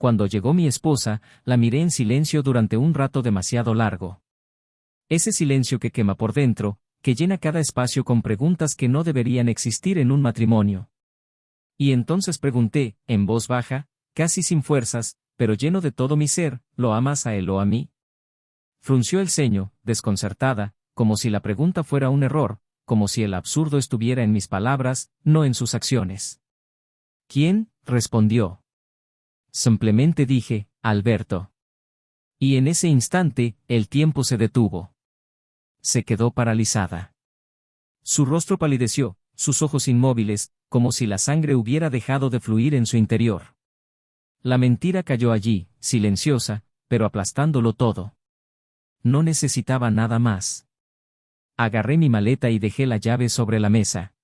Cuando llegó mi esposa, la miré en silencio durante un rato demasiado largo. Ese silencio que quema por dentro, que llena cada espacio con preguntas que no deberían existir en un matrimonio. Y entonces pregunté, en voz baja, casi sin fuerzas, pero lleno de todo mi ser, ¿lo amas a él o a mí? Frunció el ceño, desconcertada, como si la pregunta fuera un error, como si el absurdo estuviera en mis palabras, no en sus acciones. ¿Quién? Respondió. Simplemente dije, Alberto. Y en ese instante, el tiempo se detuvo. Se quedó paralizada. Su rostro palideció, sus ojos inmóviles, como si la sangre hubiera dejado de fluir en su interior. La mentira cayó allí, silenciosa, pero aplastándolo todo. No necesitaba nada más. Agarré mi maleta y dejé la llave sobre la mesa.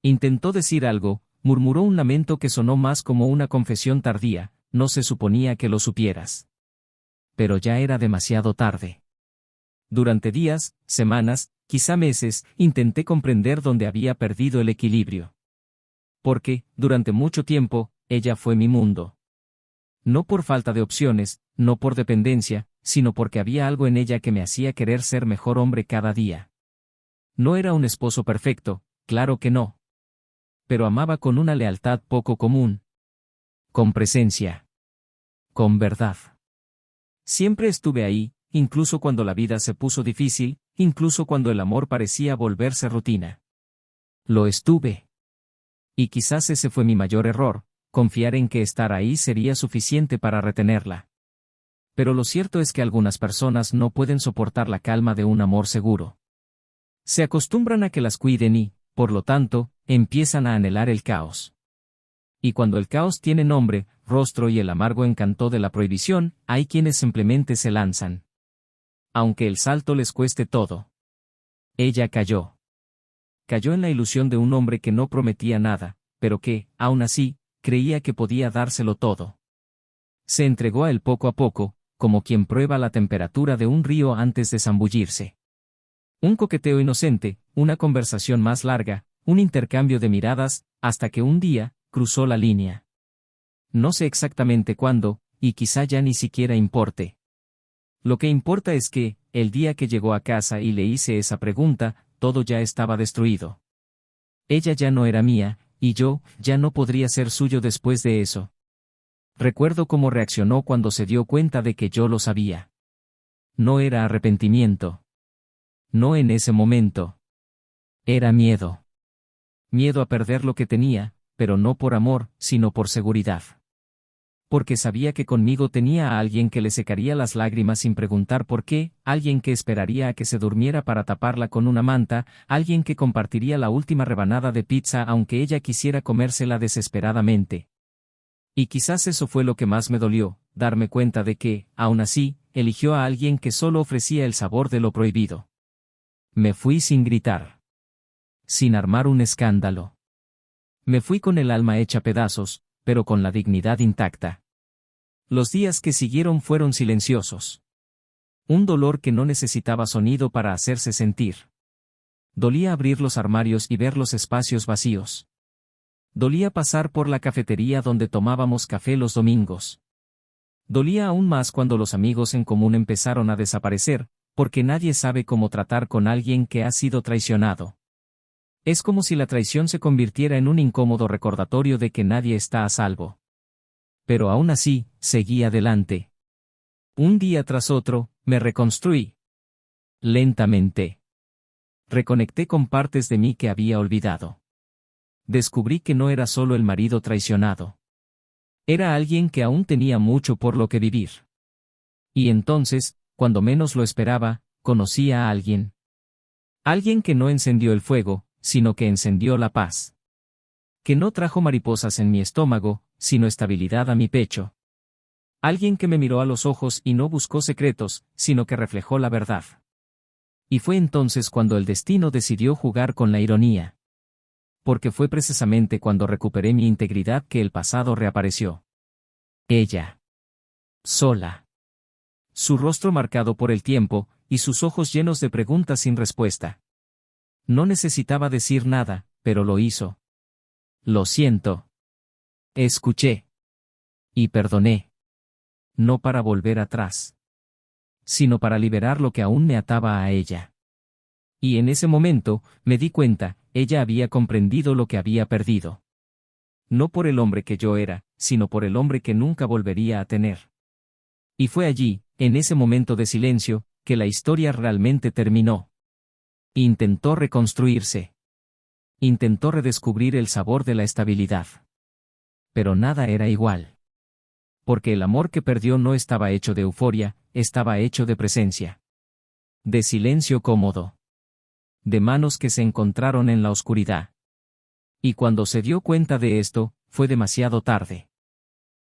Intentó decir algo, murmuró un lamento que sonó más como una confesión tardía, no se suponía que lo supieras. Pero ya era demasiado tarde. Durante días, semanas, quizá meses, intenté comprender dónde había perdido el equilibrio. Porque, durante mucho tiempo, ella fue mi mundo. No por falta de opciones, no por dependencia, sino porque había algo en ella que me hacía querer ser mejor hombre cada día. No era un esposo perfecto, claro que no. Pero amaba con una lealtad poco común. Con presencia. Con verdad. Siempre estuve ahí, incluso cuando la vida se puso difícil, incluso cuando el amor parecía volverse rutina. Lo estuve. Y quizás ese fue mi mayor error, confiar en que estar ahí sería suficiente para retenerla. Pero lo cierto es que algunas personas no pueden soportar la calma de un amor seguro. Se acostumbran a que las cuiden y, por lo tanto, empiezan a anhelar el caos. Y cuando el caos tiene nombre, rostro y el amargo encanto de la prohibición, hay quienes simplemente se lanzan. Aunque el salto les cueste todo. Ella cayó. Cayó en la ilusión de un hombre que no prometía nada, pero que, aún así, creía que podía dárselo todo. Se entregó a él poco a poco, como quien prueba la temperatura de un río antes de zambullirse. Un coqueteo inocente, una conversación más larga, un intercambio de miradas, hasta que un día, cruzó la línea. No sé exactamente cuándo, y quizá ya ni siquiera importe. Lo que importa es que, el día que llegó a casa y le hice esa pregunta, todo ya estaba destruido. Ella ya no era mía, y yo, ya no podría ser suyo después de eso. Recuerdo cómo reaccionó cuando se dio cuenta de que yo lo sabía. No era arrepentimiento. No en ese momento. Era miedo. Miedo a perder lo que tenía, pero no por amor, sino por seguridad. Porque sabía que conmigo tenía a alguien que le secaría las lágrimas sin preguntar por qué, alguien que esperaría a que se durmiera para taparla con una manta, alguien que compartiría la última rebanada de pizza aunque ella quisiera comérsela desesperadamente. Y quizás eso fue lo que más me dolió, darme cuenta de que, aún así, eligió a alguien que solo ofrecía el sabor de lo prohibido. Me fui sin gritar. Sin armar un escándalo. Me fui con el alma hecha pedazos, pero con la dignidad intacta. Los días que siguieron fueron silenciosos. Un dolor que no necesitaba sonido para hacerse sentir. Dolía abrir los armarios y ver los espacios vacíos. Dolía pasar por la cafetería donde tomábamos café los domingos. Dolía aún más cuando los amigos en común empezaron a desaparecer, porque nadie sabe cómo tratar con alguien que ha sido traicionado. Es como si la traición se convirtiera en un incómodo recordatorio de que nadie está a salvo. Pero aún así, seguí adelante. Un día tras otro, me reconstruí. Lentamente. Reconecté con partes de mí que había olvidado. Descubrí que no era solo el marido traicionado. Era alguien que aún tenía mucho por lo que vivir. Y entonces, cuando menos lo esperaba, conocí a alguien. Alguien que no encendió el fuego, sino que encendió la paz. Que no trajo mariposas en mi estómago, sino estabilidad a mi pecho. Alguien que me miró a los ojos y no buscó secretos, sino que reflejó la verdad. Y fue entonces cuando el destino decidió jugar con la ironía. Porque fue precisamente cuando recuperé mi integridad que el pasado reapareció. Ella. Sola. Su rostro marcado por el tiempo, y sus ojos llenos de preguntas sin respuesta. No necesitaba decir nada, pero lo hizo. Lo siento. Escuché. Y perdoné. no para volver atrás, sino para liberar lo que aún me ataba a ella. Y en ese momento, me di cuenta, ella había comprendido lo que había perdido. No por el hombre que yo era, sino por el hombre que nunca volvería a tener. Y fue allí, en ese momento de silencio, que la historia realmente terminó. Intentó reconstruirse. Intentó redescubrir el sabor de la estabilidad. Pero nada era igual. Porque el amor que perdió no estaba hecho de euforia, estaba hecho de presencia. De silencio cómodo. De manos que se encontraron en la oscuridad. Y cuando se dio cuenta de esto, fue demasiado tarde.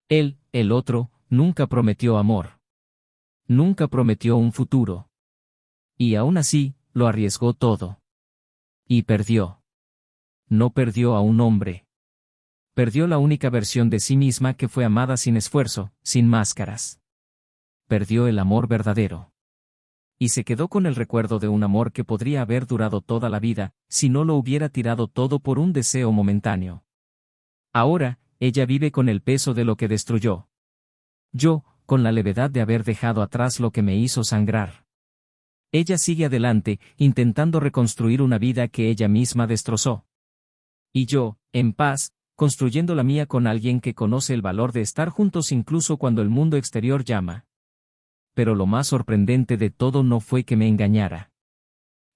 Él, el otro, nunca prometió amor. Nunca prometió un futuro. Y aún así, lo arriesgó todo. Y perdió. No perdió a un hombre. Perdió la única versión de sí misma que fue amada sin esfuerzo, sin máscaras. Perdió el amor verdadero. Y se quedó con el recuerdo de un amor que podría haber durado toda la vida, si no lo hubiera tirado todo por un deseo momentáneo. Ahora, ella vive con el peso de lo que destruyó. Yo, con la levedad de haber dejado atrás lo que me hizo sangrar. Ella sigue adelante, intentando reconstruir una vida que ella misma destrozó. Y yo, en paz, construyendo la mía con alguien que conoce el valor de estar juntos incluso cuando el mundo exterior llama. Pero lo más sorprendente de todo no fue que me engañara.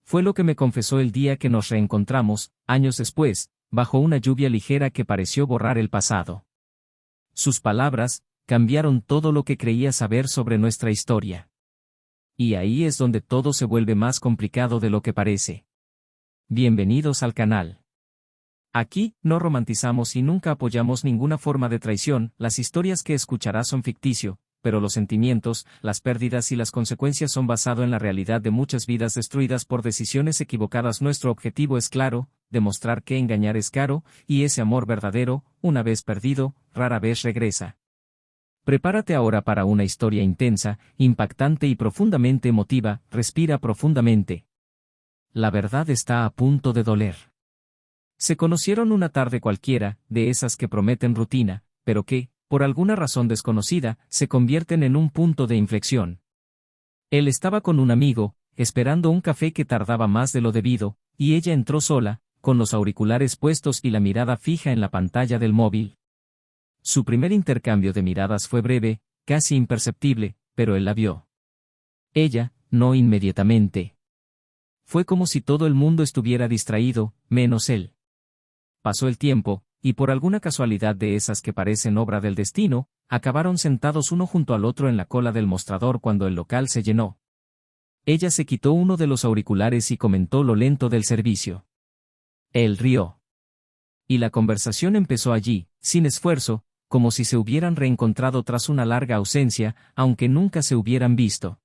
Fue lo que me confesó el día que nos reencontramos, años después, bajo una lluvia ligera que pareció borrar el pasado. Sus palabras cambiaron todo lo que creía saber sobre nuestra historia. Y ahí es donde todo se vuelve más complicado de lo que parece. Bienvenidos al canal. Aquí, no romantizamos y nunca apoyamos ninguna forma de traición, las historias que escucharás son ficticio, pero los sentimientos, las pérdidas y las consecuencias son basado en la realidad de muchas vidas destruidas por decisiones equivocadas. Nuestro objetivo es claro, demostrar que engañar es caro, y ese amor verdadero, una vez perdido, rara vez regresa. Prepárate ahora para una historia intensa, impactante y profundamente emotiva, respira profundamente. La verdad está a punto de doler. Se conocieron una tarde cualquiera, de esas que prometen rutina, pero que, por alguna razón desconocida, se convierten en un punto de inflexión. Él estaba con un amigo, esperando un café que tardaba más de lo debido, y ella entró sola, con los auriculares puestos y la mirada fija en la pantalla del móvil. Su primer intercambio de miradas fue breve, casi imperceptible, pero él la vio. Ella, no inmediatamente. Fue como si todo el mundo estuviera distraído, menos él. Pasó el tiempo, y por alguna casualidad de esas que parecen obra del destino, acabaron sentados uno junto al otro en la cola del mostrador cuando el local se llenó. Ella se quitó uno de los auriculares y comentó lo lento del servicio. Él rió. Y la conversación empezó allí, sin esfuerzo, como si se hubieran reencontrado tras una larga ausencia, aunque nunca se hubieran visto.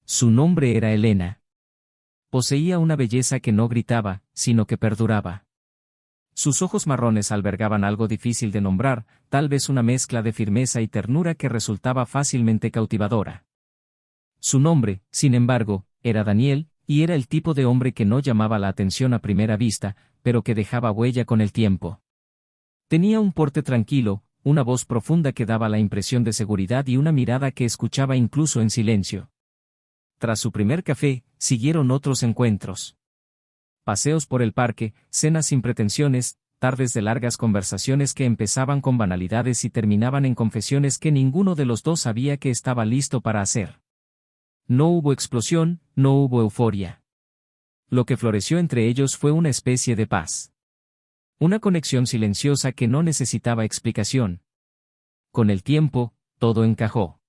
Su nombre era Elena. Poseía una belleza que no gritaba, sino que perduraba. Sus ojos marrones albergaban algo difícil de nombrar, tal vez una mezcla de firmeza y ternura que resultaba fácilmente cautivadora. Su nombre, sin embargo, era Daniel, y era el tipo de hombre que no llamaba la atención a primera vista, pero que dejaba huella con el tiempo. Tenía un porte tranquilo, una voz profunda que daba la impresión de seguridad y una mirada que escuchaba incluso en silencio. Tras su primer café, siguieron otros encuentros. Paseos por el parque, cenas sin pretensiones, tardes de largas conversaciones que empezaban con banalidades y terminaban en confesiones que ninguno de los dos sabía que estaba listo para hacer. No hubo explosión, no hubo euforia. Lo que floreció entre ellos fue una especie de paz. Una conexión silenciosa que no necesitaba explicación. Con el tiempo, todo encajó.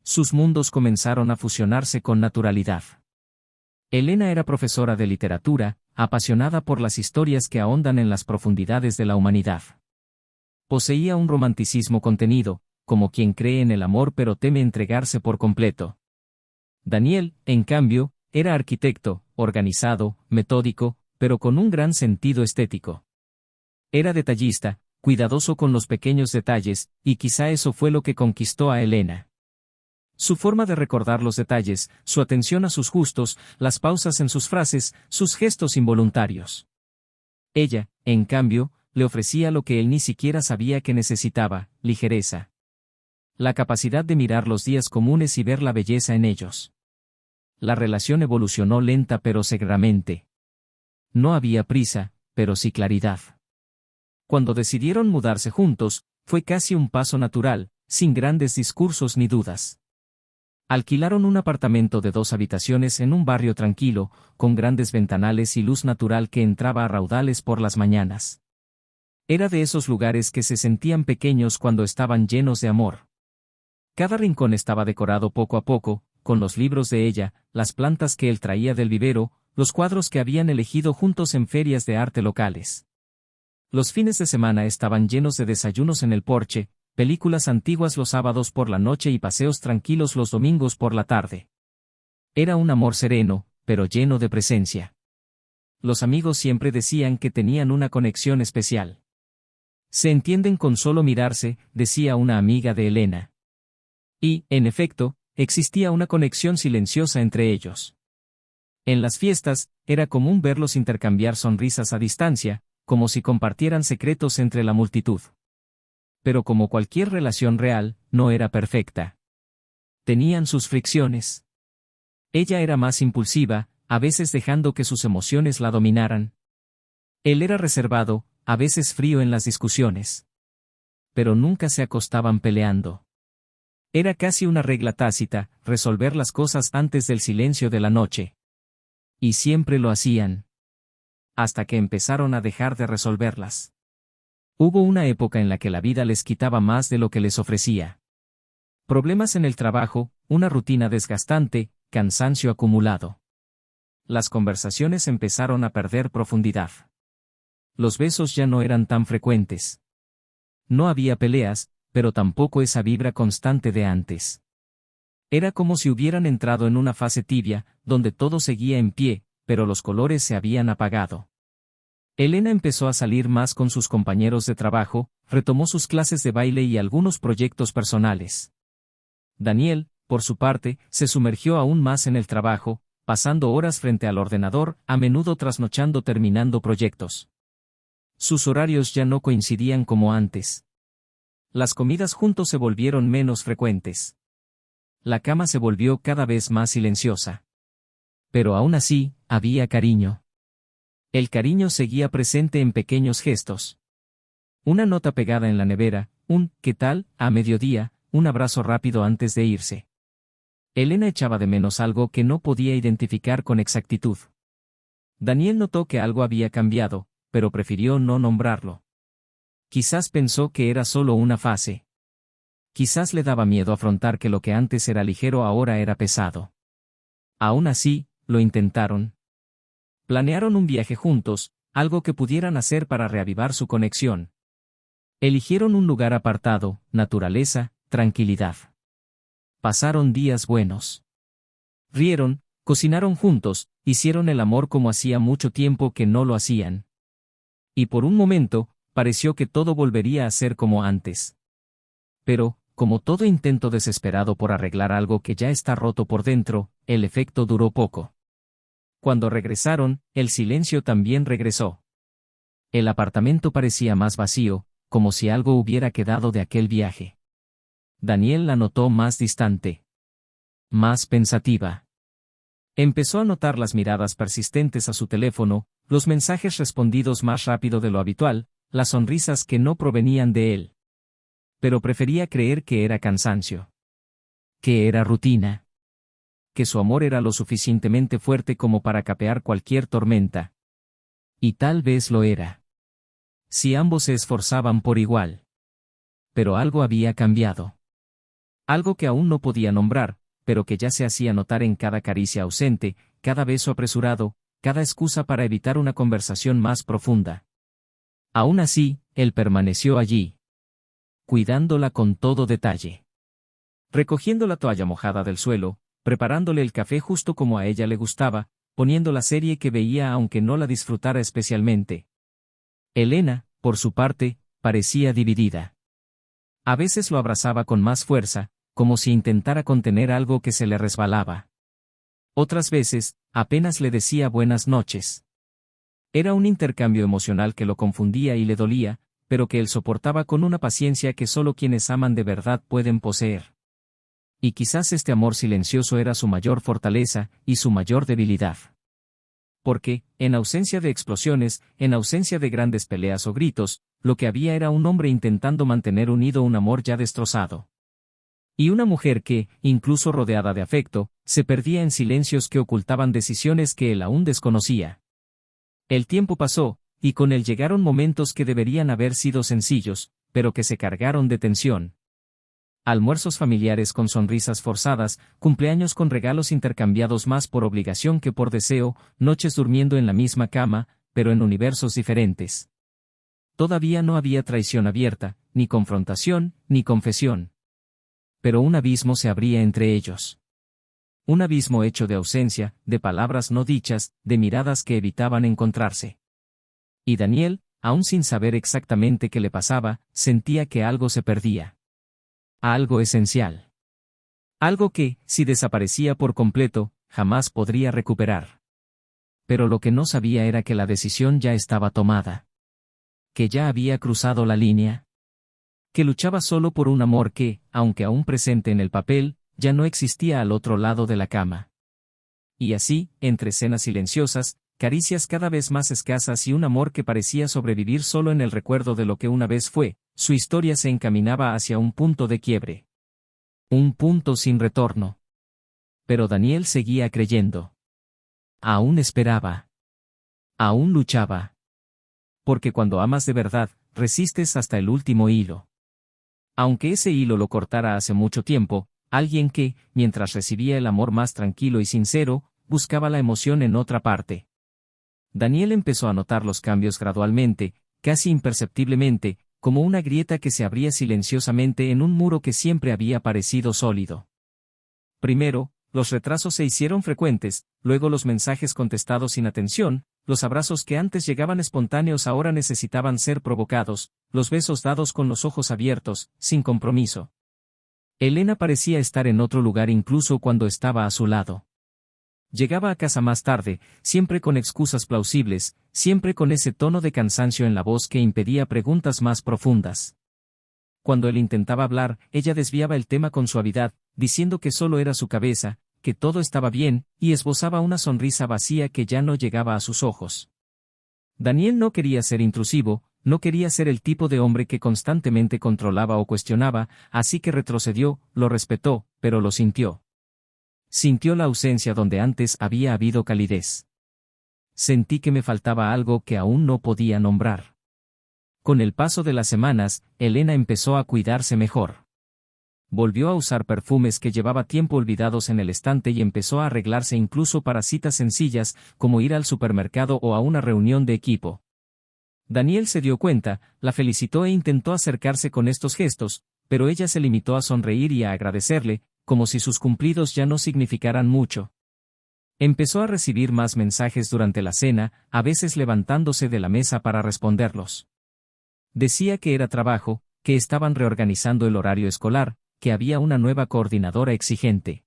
Sus mundos comenzaron a fusionarse con naturalidad. Elena era profesora de literatura, apasionada por las historias que ahondan en las profundidades de la humanidad. Poseía un romanticismo contenido, como quien cree en el amor pero teme entregarse por completo. Daniel, en cambio, era arquitecto, organizado, metódico, pero con un gran sentido estético. Era detallista, cuidadoso con los pequeños detalles, y quizá eso fue lo que conquistó a Elena. Su forma de recordar los detalles, su atención a sus gustos, las pausas en sus frases, sus gestos involuntarios. Ella, en cambio, le ofrecía lo que él ni siquiera sabía que necesitaba, ligereza. La capacidad de mirar los días comunes y ver la belleza en ellos. La relación evolucionó lenta pero seguramente. No había prisa, pero sí claridad. Cuando decidieron mudarse juntos, fue casi un paso natural, sin grandes discursos ni dudas. Alquilaron un apartamento de 2 habitaciones en un barrio tranquilo, con grandes ventanales y luz natural que entraba a raudales por las mañanas. Era de esos lugares que se sentían pequeños cuando estaban llenos de amor. Cada rincón estaba decorado poco a poco, con los libros de ella, las plantas que él traía del vivero, los cuadros que habían elegido juntos en ferias de arte locales. Los fines de semana estaban llenos de desayunos en el porche, películas antiguas los sábados por la noche y paseos tranquilos los domingos por la tarde. Era un amor sereno, pero lleno de presencia. Los amigos siempre decían que tenían una conexión especial. Se entienden con solo mirarse, decía una amiga de Elena. Y, en efecto, existía una conexión silenciosa entre ellos. En las fiestas, era común verlos intercambiar sonrisas a distancia, como si compartieran secretos entre la multitud. Pero como cualquier relación real, no era perfecta. Tenían sus fricciones. Ella era más impulsiva, a veces dejando que sus emociones la dominaran. Él era reservado, a veces frío en las discusiones. Pero nunca se acostaban peleando. Era casi una regla tácita, resolver las cosas antes del silencio de la noche. Y siempre lo hacían. Hasta que empezaron a dejar de resolverlas. Hubo una época en la que la vida les quitaba más de lo que les ofrecía. Problemas en el trabajo, una rutina desgastante, cansancio acumulado. Las conversaciones empezaron a perder profundidad. Los besos ya no eran tan frecuentes. No había peleas, pero tampoco esa vibra constante de antes. Era como si hubieran entrado en una fase tibia, donde todo seguía en pie, pero los colores se habían apagado. Elena empezó a salir más con sus compañeros de trabajo, retomó sus clases de baile y algunos proyectos personales. Daniel, por su parte, se sumergió aún más en el trabajo, pasando horas frente al ordenador, a menudo trasnochando terminando proyectos. Sus horarios ya no coincidían como antes. Las comidas juntos se volvieron menos frecuentes. La cama se volvió cada vez más silenciosa. Pero aún así, había cariño. El cariño seguía presente en pequeños gestos. Una nota pegada en la nevera, un «¿qué tal?» a mediodía, un abrazo rápido antes de irse. Elena echaba de menos algo que no podía identificar con exactitud. Daniel notó que algo había cambiado, pero prefirió no nombrarlo. Quizás pensó que era solo una fase. Quizás le daba miedo afrontar que lo que antes era ligero ahora era pesado. Aún así, lo intentaron. Planearon un viaje juntos, algo que pudieran hacer para reavivar su conexión. Eligieron un lugar apartado, naturaleza, tranquilidad. Pasaron días buenos. Rieron, cocinaron juntos, hicieron el amor como hacía mucho tiempo que no lo hacían. Y por un momento, pareció que todo volvería a ser como antes. Pero, como todo intento desesperado por arreglar algo que ya está roto por dentro, el efecto duró poco. Cuando regresaron, el silencio también regresó. El apartamento parecía más vacío, como si algo hubiera quedado de aquel viaje. Daniel la notó más distante. Más pensativa. Empezó a notar las miradas persistentes a su teléfono, los mensajes respondidos más rápido de lo habitual, las sonrisas que no provenían de él. Pero prefería creer que era cansancio. Que era rutina. Que su amor era lo suficientemente fuerte como para capear cualquier tormenta. Y tal vez lo era. Si ambos se esforzaban por igual. Pero algo había cambiado. Algo que aún no podía nombrar, pero que ya se hacía notar en cada caricia ausente, cada beso apresurado, cada excusa para evitar una conversación más profunda. Aún así, él permaneció allí. Cuidándola con todo detalle. Recogiendo la toalla mojada del suelo, preparándole el café justo como a ella le gustaba, poniendo la serie que veía aunque no la disfrutara especialmente. Elena, por su parte, parecía dividida. A veces lo abrazaba con más fuerza, como si intentara contener algo que se le resbalaba. Otras veces, apenas le decía buenas noches. Era un intercambio emocional que lo confundía y le dolía, pero que él soportaba con una paciencia que solo quienes aman de verdad pueden poseer. Y quizás este amor silencioso era su mayor fortaleza y su mayor debilidad. Porque, en ausencia de explosiones, en ausencia de grandes peleas o gritos, lo que había era un hombre intentando mantener unido un amor ya destrozado. Y una mujer que, incluso rodeada de afecto, se perdía en silencios que ocultaban decisiones que él aún desconocía. El tiempo pasó, y con él llegaron momentos que deberían haber sido sencillos, pero que se cargaron de tensión. Almuerzos familiares con sonrisas forzadas, cumpleaños con regalos intercambiados más por obligación que por deseo, noches durmiendo en la misma cama, pero en universos diferentes. Todavía no había traición abierta, ni confrontación, ni confesión. Pero un abismo se abría entre ellos. Un abismo hecho de ausencia, de palabras no dichas, de miradas que evitaban encontrarse. Y Daniel, aún sin saber exactamente qué le pasaba, sentía que algo se perdía. Algo esencial. Algo que, si desaparecía por completo, jamás podría recuperar. Pero lo que no sabía era que la decisión ya estaba tomada. Que ya había cruzado la línea. Que luchaba solo por un amor que, aunque aún presente en el papel, ya no existía al otro lado de la cama. Y así, entre escenas silenciosas, caricias cada vez más escasas y un amor que parecía sobrevivir solo en el recuerdo de lo que una vez fue, su historia se encaminaba hacia un punto de quiebre. Un punto sin retorno. Pero Daniel seguía creyendo. Aún esperaba. Aún luchaba. Porque cuando amas de verdad, resistes hasta el último hilo. Aunque ese hilo lo cortara hace mucho tiempo, alguien que, mientras recibía el amor más tranquilo y sincero, buscaba la emoción en otra parte. Daniel empezó a notar los cambios gradualmente, casi imperceptiblemente, como una grieta que se abría silenciosamente en un muro que siempre había parecido sólido. Primero, los retrasos se hicieron frecuentes, luego los mensajes contestados sin atención, los abrazos que antes llegaban espontáneos ahora necesitaban ser provocados, los besos dados con los ojos abiertos, sin compromiso. Elena parecía estar en otro lugar incluso cuando estaba a su lado. Llegaba a casa más tarde, siempre con excusas plausibles, siempre con ese tono de cansancio en la voz que impedía preguntas más profundas. Cuando él intentaba hablar, ella desviaba el tema con suavidad, diciendo que solo era su cabeza, que todo estaba bien, y esbozaba una sonrisa vacía que ya no llegaba a sus ojos. Daniel no quería ser intrusivo, no quería ser el tipo de hombre que constantemente controlaba o cuestionaba, así que retrocedió, lo respetó, pero lo sintió. Sintió la ausencia donde antes había habido calidez. Sentí que me faltaba algo que aún no podía nombrar. Con el paso de las semanas, Elena empezó a cuidarse mejor. Volvió a usar perfumes que llevaba tiempo olvidados en el estante y empezó a arreglarse incluso para citas sencillas, como ir al supermercado o a una reunión de equipo. Daniel se dio cuenta, la felicitó e intentó acercarse con estos gestos, pero ella se limitó a sonreír y a agradecerle, como si sus cumplidos ya no significaran mucho. Empezó a recibir más mensajes durante la cena, a veces levantándose de la mesa para responderlos. Decía que era trabajo, que estaban reorganizando el horario escolar, que había una nueva coordinadora exigente.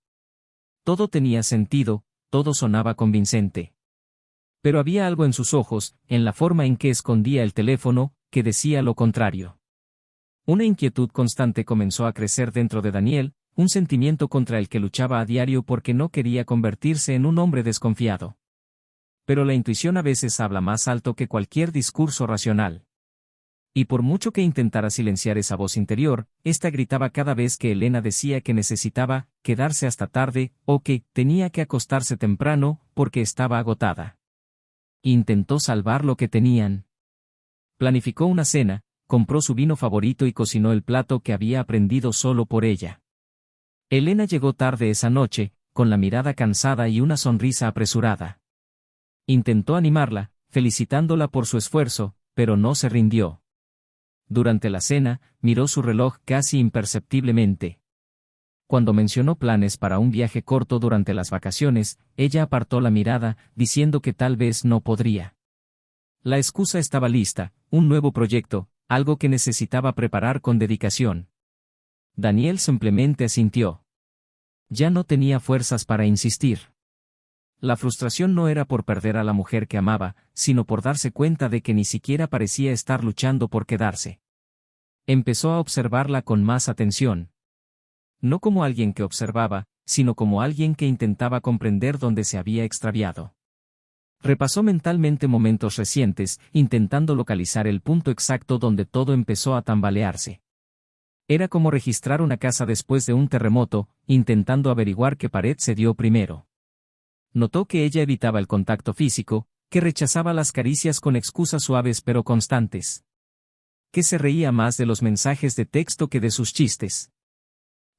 Todo tenía sentido, todo sonaba convincente. Pero había algo en sus ojos, en la forma en que escondía el teléfono, que decía lo contrario. Una inquietud constante comenzó a crecer dentro de Daniel, un sentimiento contra el que luchaba a diario porque no quería convertirse en un hombre desconfiado. Pero la intuición a veces habla más alto que cualquier discurso racional. Y por mucho que intentara silenciar esa voz interior, ésta gritaba cada vez que Elena decía que necesitaba quedarse hasta tarde, o que tenía que acostarse temprano, porque estaba agotada. Intentó salvar lo que tenían. Planificó una cena, compró su vino favorito y cocinó el plato que había aprendido solo por ella. Elena llegó tarde esa noche, con la mirada cansada y una sonrisa apresurada. Intentó animarla, felicitándola por su esfuerzo, pero no se rindió. Durante la cena, miró su reloj casi imperceptiblemente. Cuando mencionó planes para un viaje corto durante las vacaciones, ella apartó la mirada, diciendo que tal vez no podría. La excusa estaba lista, un nuevo proyecto, algo que necesitaba preparar con dedicación. Daniel simplemente asintió. Ya no tenía fuerzas para insistir. La frustración no era por perder a la mujer que amaba, sino por darse cuenta de que ni siquiera parecía estar luchando por quedarse. Empezó a observarla con más atención. No como alguien que observaba, sino como alguien que intentaba comprender dónde se había extraviado. Repasó mentalmente momentos recientes, intentando localizar el punto exacto donde todo empezó a tambalearse. Era como registrar una casa después de un terremoto, intentando averiguar qué pared se dio primero. Notó que ella evitaba el contacto físico, que rechazaba las caricias con excusas suaves pero constantes. Que se reía más de los mensajes de texto que de sus chistes.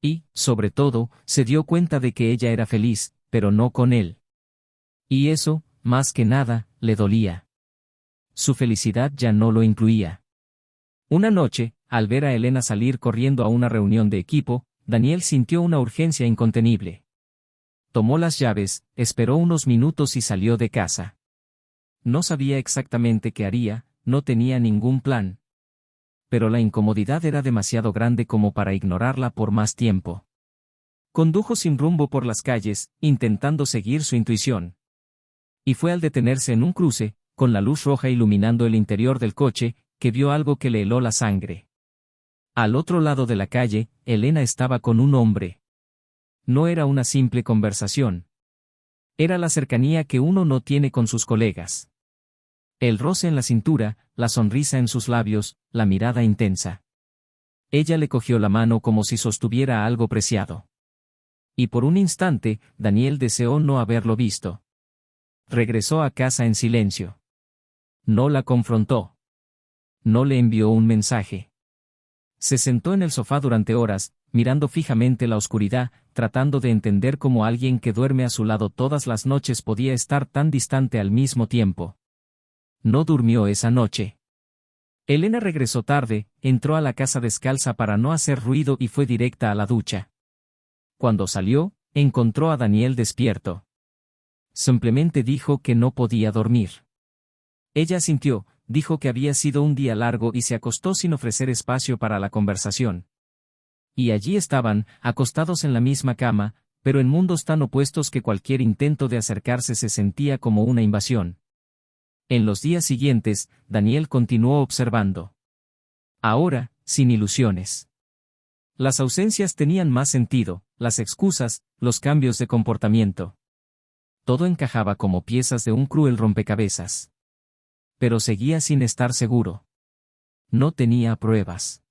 Y, sobre todo, se dio cuenta de que ella era feliz, pero no con él. Y eso, más que nada, le dolía. Su felicidad ya no lo incluía. Una noche, al ver a Elena salir corriendo a una reunión de equipo, Daniel sintió una urgencia incontenible. Tomó las llaves, esperó unos minutos y salió de casa. No sabía exactamente qué haría, no tenía ningún plan. Pero la incomodidad era demasiado grande como para ignorarla por más tiempo. Condujo sin rumbo por las calles, intentando seguir su intuición. Y fue al detenerse en un cruce, con la luz roja iluminando el interior del coche, que vio algo que le heló la sangre. Al otro lado de la calle, Elena estaba con un hombre. No era una simple conversación. Era la cercanía que uno no tiene con sus colegas. El roce en la cintura, la sonrisa en sus labios, la mirada intensa. Ella le cogió la mano como si sostuviera algo preciado. Y por un instante, Daniel deseó no haberlo visto. Regresó a casa en silencio. No la confrontó. No le envió un mensaje. Se sentó en el sofá durante horas, mirando fijamente la oscuridad, tratando de entender cómo alguien que duerme a su lado todas las noches podía estar tan distante al mismo tiempo. No durmió esa noche. Elena regresó tarde, entró a la casa descalza para no hacer ruido y fue directa a la ducha. Cuando salió, encontró a Daniel despierto. Simplemente dijo que no podía dormir. Ella sintió, dijo que había sido un día largo y se acostó sin ofrecer espacio para la conversación. Y allí estaban, acostados en la misma cama, pero en mundos tan opuestos que cualquier intento de acercarse se sentía como una invasión. En los días siguientes, Daniel continuó observando. Ahora, sin ilusiones. Las ausencias tenían más sentido, las excusas, los cambios de comportamiento. Todo encajaba como piezas de un cruel rompecabezas. Pero seguía sin estar seguro. No tenía pruebas.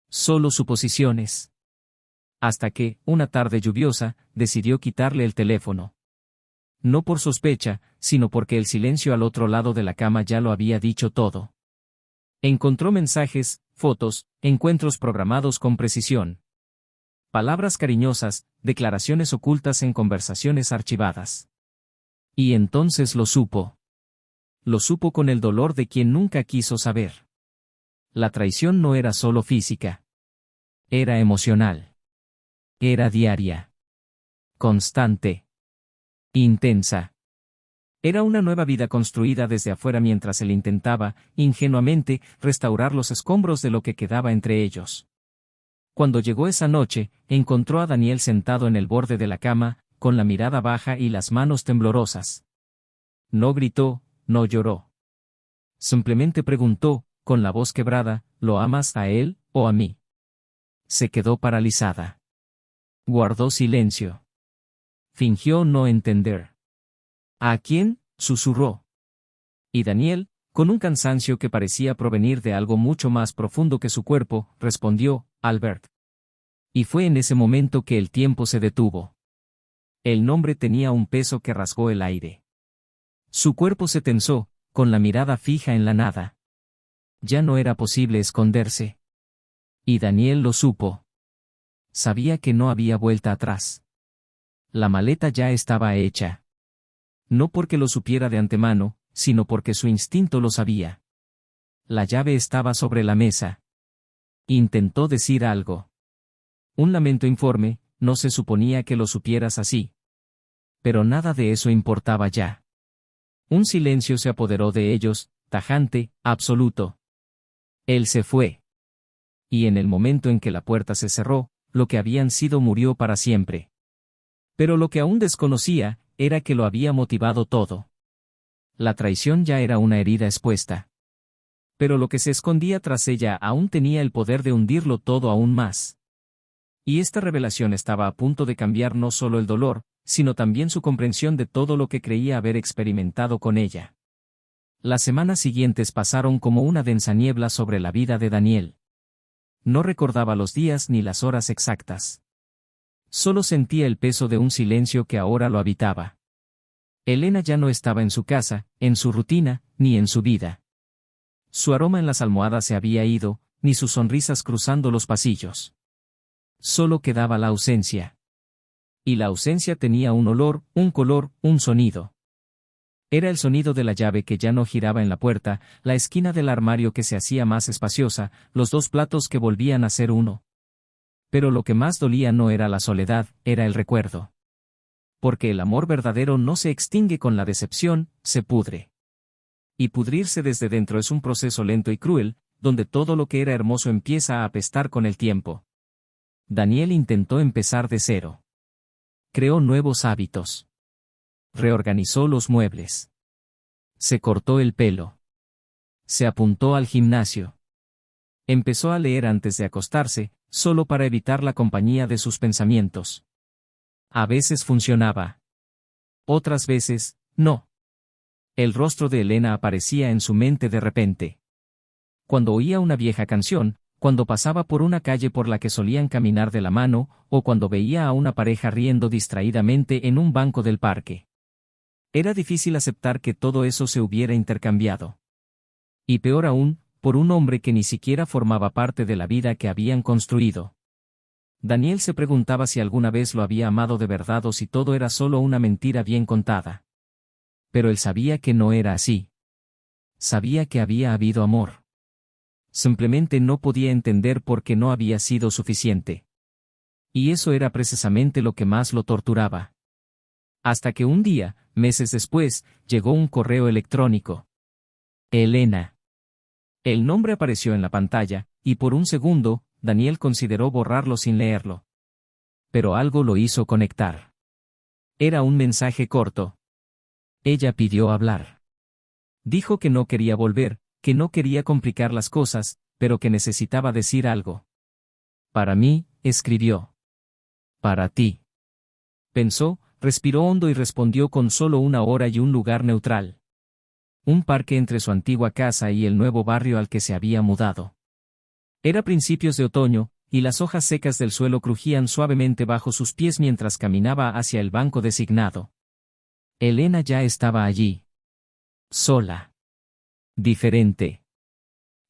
Solo suposiciones. Hasta que, una tarde lluviosa, decidió quitarle el teléfono. No por sospecha, sino porque el silencio al otro lado de la cama ya lo había dicho todo. Encontró mensajes, fotos, encuentros programados con precisión. Palabras cariñosas, declaraciones ocultas en conversaciones archivadas. Y entonces lo supo. Lo supo con el dolor de quien nunca quiso saber. La traición no era solo física. Era emocional. Era diaria. Constante. Intensa. Era una nueva vida construida desde afuera mientras él intentaba, ingenuamente, restaurar los escombros de lo que quedaba entre ellos. Cuando llegó esa noche, encontró a Daniel sentado en el borde de la cama, con la mirada baja y las manos temblorosas. No gritó, no lloró. Simplemente preguntó, con la voz quebrada, ¿lo amas a él, o a mí? Se quedó paralizada. Guardó silencio. Fingió no entender. ¿A quién?, susurró. Y Daniel, con un cansancio que parecía provenir de algo mucho más profundo que su cuerpo, respondió, Albert. Y fue en ese momento que el tiempo se detuvo. El nombre tenía un peso que rasgó el aire. Su cuerpo se tensó, con la mirada fija en la nada. Ya no era posible esconderse. Y Daniel lo supo. Sabía que no había vuelta atrás. La maleta ya estaba hecha. No porque lo supiera de antemano, sino porque su instinto lo sabía. La llave estaba sobre la mesa. Intentó decir algo. Un lamento informe, no se suponía que lo supieras así. Pero nada de eso importaba ya. Un silencio se apoderó de ellos, tajante, absoluto. Él se fue. Y en el momento en que la puerta se cerró, lo que habían sido murió para siempre. Pero lo que aún desconocía, era que lo había motivado todo. La traición ya era una herida expuesta. Pero lo que se escondía tras ella aún tenía el poder de hundirlo todo aún más. Y esta revelación estaba a punto de cambiar no solo el dolor, sino también su comprensión de todo lo que creía haber experimentado con ella. Las semanas siguientes pasaron como una densa niebla sobre la vida de Daniel. No recordaba los días ni las horas exactas. Solo sentía el peso de un silencio que ahora lo habitaba. Elena ya no estaba en su casa, en su rutina, ni en su vida. Su aroma en las almohadas se había ido, ni sus sonrisas cruzando los pasillos. Solo quedaba la ausencia. Y la ausencia tenía un olor, un color, un sonido. Era el sonido de la llave que ya no giraba en la puerta, la esquina del armario que se hacía más espaciosa, los dos platos que volvían a ser uno. Pero lo que más dolía no era la soledad, era el recuerdo. Porque el amor verdadero no se extingue con la decepción, se pudre. Y pudrirse desde dentro es un proceso lento y cruel, donde todo lo que era hermoso empieza a apestar con el tiempo. Daniel intentó empezar de cero. Creó nuevos hábitos. Reorganizó los muebles. Se cortó el pelo. Se apuntó al gimnasio. Empezó a leer antes de acostarse, solo para evitar la compañía de sus pensamientos. A veces funcionaba. Otras veces, no. El rostro de Elena aparecía en su mente de repente. Cuando oía una vieja canción, cuando pasaba por una calle por la que solían caminar de la mano, o cuando veía a una pareja riendo distraídamente en un banco del parque. Era difícil aceptar que todo eso se hubiera intercambiado. Y peor aún, por un hombre que ni siquiera formaba parte de la vida que habían construido. Daniel se preguntaba si alguna vez lo había amado de verdad o si todo era solo una mentira bien contada. Pero él sabía que no era así. Sabía que había habido amor. Simplemente no podía entender por qué no había sido suficiente. Y eso era precisamente lo que más lo torturaba. Hasta que un día, meses después, llegó un correo electrónico. Elena. El nombre apareció en la pantalla, y por un segundo, Daniel consideró borrarlo sin leerlo. Pero algo lo hizo conectar. Era un mensaje corto. Ella pidió hablar. Dijo que no quería volver, que no quería complicar las cosas, pero que necesitaba decir algo. Para mí, escribió. Para ti. Pensó, respiró hondo y respondió con solo una hora y un lugar neutral. Un parque entre su antigua casa y el nuevo barrio al que se había mudado. Era principios de otoño, y las hojas secas del suelo crujían suavemente bajo sus pies mientras caminaba hacia el banco designado. Elena ya estaba allí. Sola. Diferente.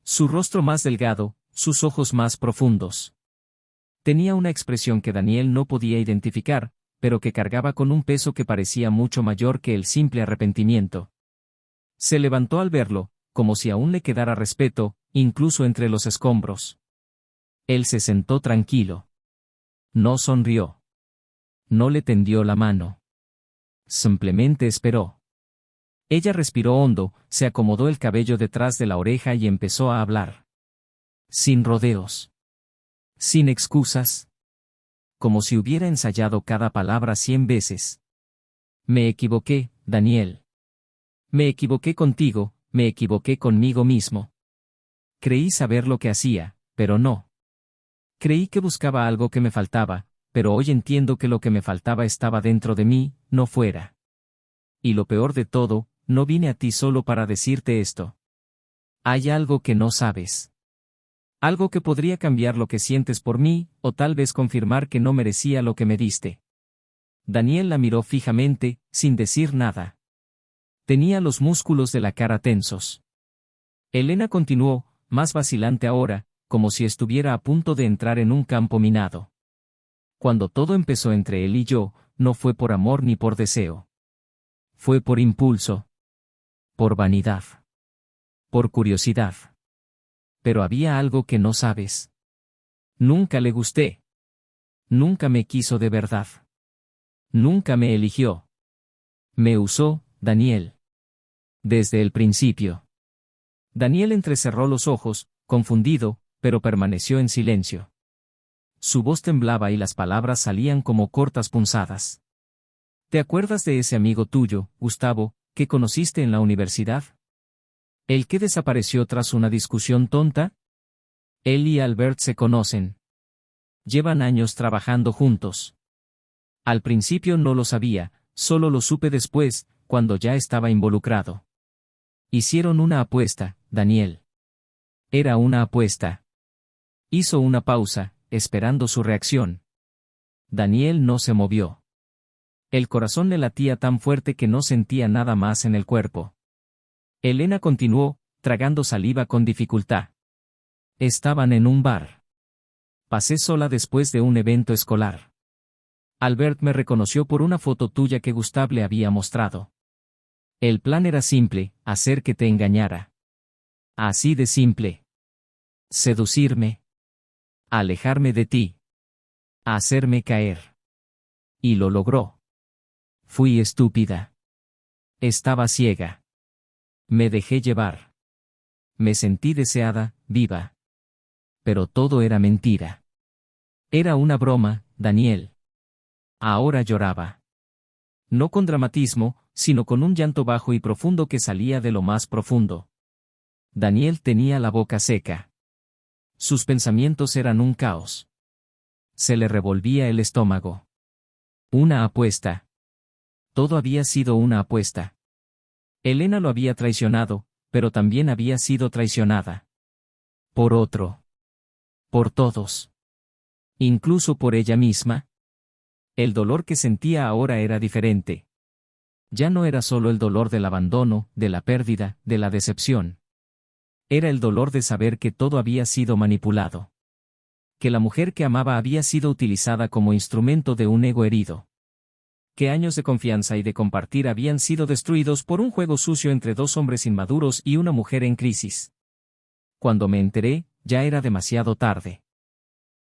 Su rostro más delgado, sus ojos más profundos. Tenía una expresión que Daniel no podía identificar, pero que cargaba con un peso que parecía mucho mayor que el simple arrepentimiento. Se levantó al verlo, como si aún le quedara respeto, incluso entre los escombros. Él se sentó tranquilo. No sonrió. No le tendió la mano. Simplemente esperó. Ella respiró hondo, se acomodó el cabello detrás de la oreja y empezó a hablar. Sin rodeos. Sin excusas. Como si hubiera ensayado cada palabra 100 veces. Me equivoqué, Daniel. Me equivoqué contigo, me equivoqué conmigo mismo. Creí saber lo que hacía, pero no. Creí que buscaba algo que me faltaba, pero hoy entiendo que lo que me faltaba estaba dentro de mí, no fuera. Y lo peor de todo, no vine a ti solo para decirte esto. Hay algo que no sabes. Algo que podría cambiar lo que sientes por mí, o tal vez confirmar que no merecía lo que me diste. Daniel la miró fijamente, sin decir nada. Tenía los músculos de la cara tensos. Elena continuó, más vacilante ahora, como si estuviera a punto de entrar en un campo minado. Cuando todo empezó entre él y yo, no fue por amor ni por deseo. Fue por impulso. Por vanidad. Por curiosidad. Pero había algo que no sabes. Nunca le gusté. Nunca me quiso de verdad. Nunca me eligió. Me usó, Daniel. Desde el principio. Daniel entrecerró los ojos, confundido, pero permaneció en silencio. Su voz temblaba y las palabras salían como cortas punzadas. ¿Te acuerdas de ese amigo tuyo, Gustavo, que conociste en la universidad? ¿El que desapareció tras una discusión tonta? Él y Albert se conocen. Llevan años trabajando juntos. Al principio no lo sabía, solo lo supe después, cuando ya estaba involucrado. Hicieron una apuesta, Daniel. Era una apuesta. Hizo una pausa, esperando su reacción. Daniel no se movió. El corazón le latía tan fuerte que no sentía nada más en el cuerpo. Elena continuó, tragando saliva con dificultad. Estaban en un bar. Pasé sola después de un evento escolar. Albert me reconoció por una foto tuya que Gustav le había mostrado. El plan era simple, hacer que te engañara. Así de simple. Seducirme. Alejarme de ti. Hacerme caer. Y lo logró. Fui estúpida. Estaba ciega. Me dejé llevar. Me sentí deseada, viva. Pero todo era mentira. Era una broma, Daniel. Ahora lloraba. No con dramatismo, sino con un llanto bajo y profundo que salía de lo más profundo. Daniel tenía la boca seca. Sus pensamientos eran un caos. Se le revolvía el estómago. Una apuesta. Todo había sido una apuesta. Elena lo había traicionado, pero también había sido traicionada. Por otro. Por todos. Incluso por ella misma. El dolor que sentía ahora era diferente. Ya no era solo el dolor del abandono, de la pérdida, de la decepción. Era el dolor de saber que todo había sido manipulado. Que la mujer que amaba había sido utilizada como instrumento de un ego herido. Que años de confianza y de compartir habían sido destruidos por un juego sucio entre dos hombres inmaduros y una mujer en crisis. Cuando me enteré, ya era demasiado tarde.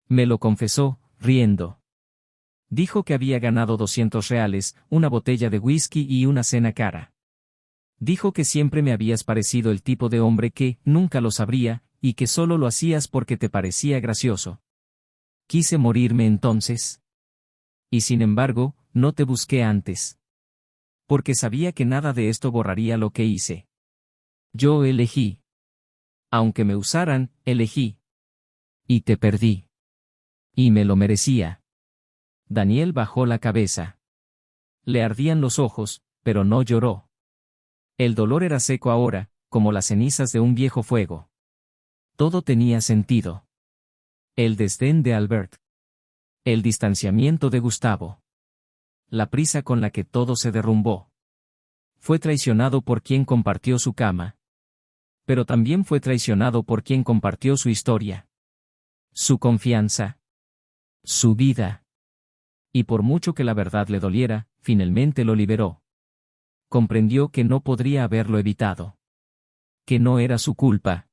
Me lo confesó, riendo. Dijo que había ganado 200 reales, una botella de whisky y una cena cara. Dijo que siempre me habías parecido el tipo de hombre que, nunca lo sabría, y que solo lo hacías porque te parecía gracioso. Quise morirme entonces. Y sin embargo, no te busqué antes. Porque sabía que nada de esto borraría lo que hice. Yo elegí. Aunque me usaran, elegí. Y te perdí. Y me lo merecía. Daniel bajó la cabeza. Le ardían los ojos, pero no lloró. El dolor era seco ahora, como las cenizas de un viejo fuego. Todo tenía sentido. El desdén de Albert. El distanciamiento de Gustavo. La prisa con la que todo se derrumbó. Fue traicionado por quien compartió su cama. Pero también fue traicionado por quien compartió su historia. Su confianza. Su vida. Y por mucho que la verdad le doliera, finalmente lo liberó. Comprendió que no podría haberlo evitado. Que no era su culpa.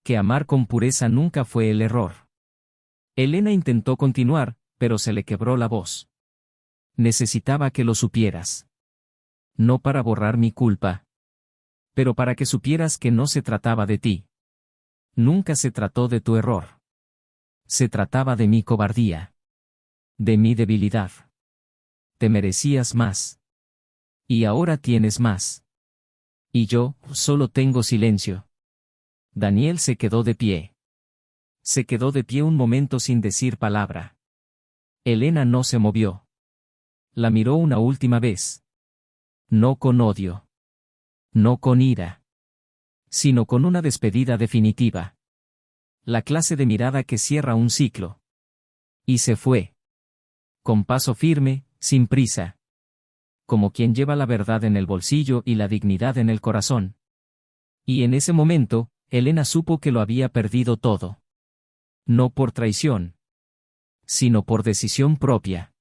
Que amar con pureza nunca fue el error. Elena intentó continuar, pero se le quebró la voz. Necesitaba que lo supieras. No para borrar mi culpa. Pero para que supieras que no se trataba de ti. Nunca se trató de tu error. Se trataba de mi cobardía. De mi debilidad. Te merecías más. Y ahora tienes más. Y yo, solo tengo silencio. Daniel se quedó de pie. Se quedó de pie un momento sin decir palabra. Elena no se movió. La miró una última vez. No con odio. No con ira. Sino con una despedida definitiva. La clase de mirada que cierra un ciclo. Y se fue. Con paso firme, sin prisa. Como quien lleva la verdad en el bolsillo y la dignidad en el corazón. Y en ese momento, Elena supo que lo había perdido todo. No por traición. Sino por decisión propia.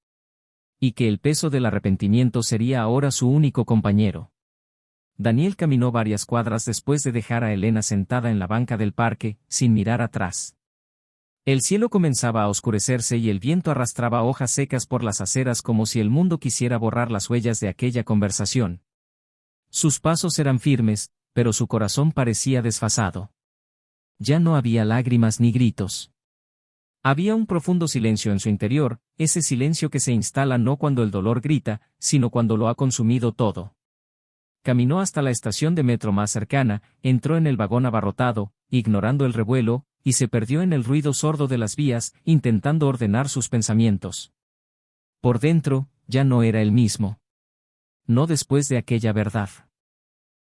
Y que el peso del arrepentimiento sería ahora su único compañero. Daniel caminó varias cuadras después de dejar a Elena sentada en la banca del parque, sin mirar atrás. El cielo comenzaba a oscurecerse y el viento arrastraba hojas secas por las aceras como si el mundo quisiera borrar las huellas de aquella conversación. Sus pasos eran firmes, pero su corazón parecía desfasado. Ya no había lágrimas ni gritos. Había un profundo silencio en su interior, ese silencio que se instala no cuando el dolor grita, sino cuando lo ha consumido todo. Caminó hasta la estación de metro más cercana, entró en el vagón abarrotado, ignorando el revuelo, y se perdió en el ruido sordo de las vías, intentando ordenar sus pensamientos. Por dentro, ya no era el mismo. No después de aquella verdad.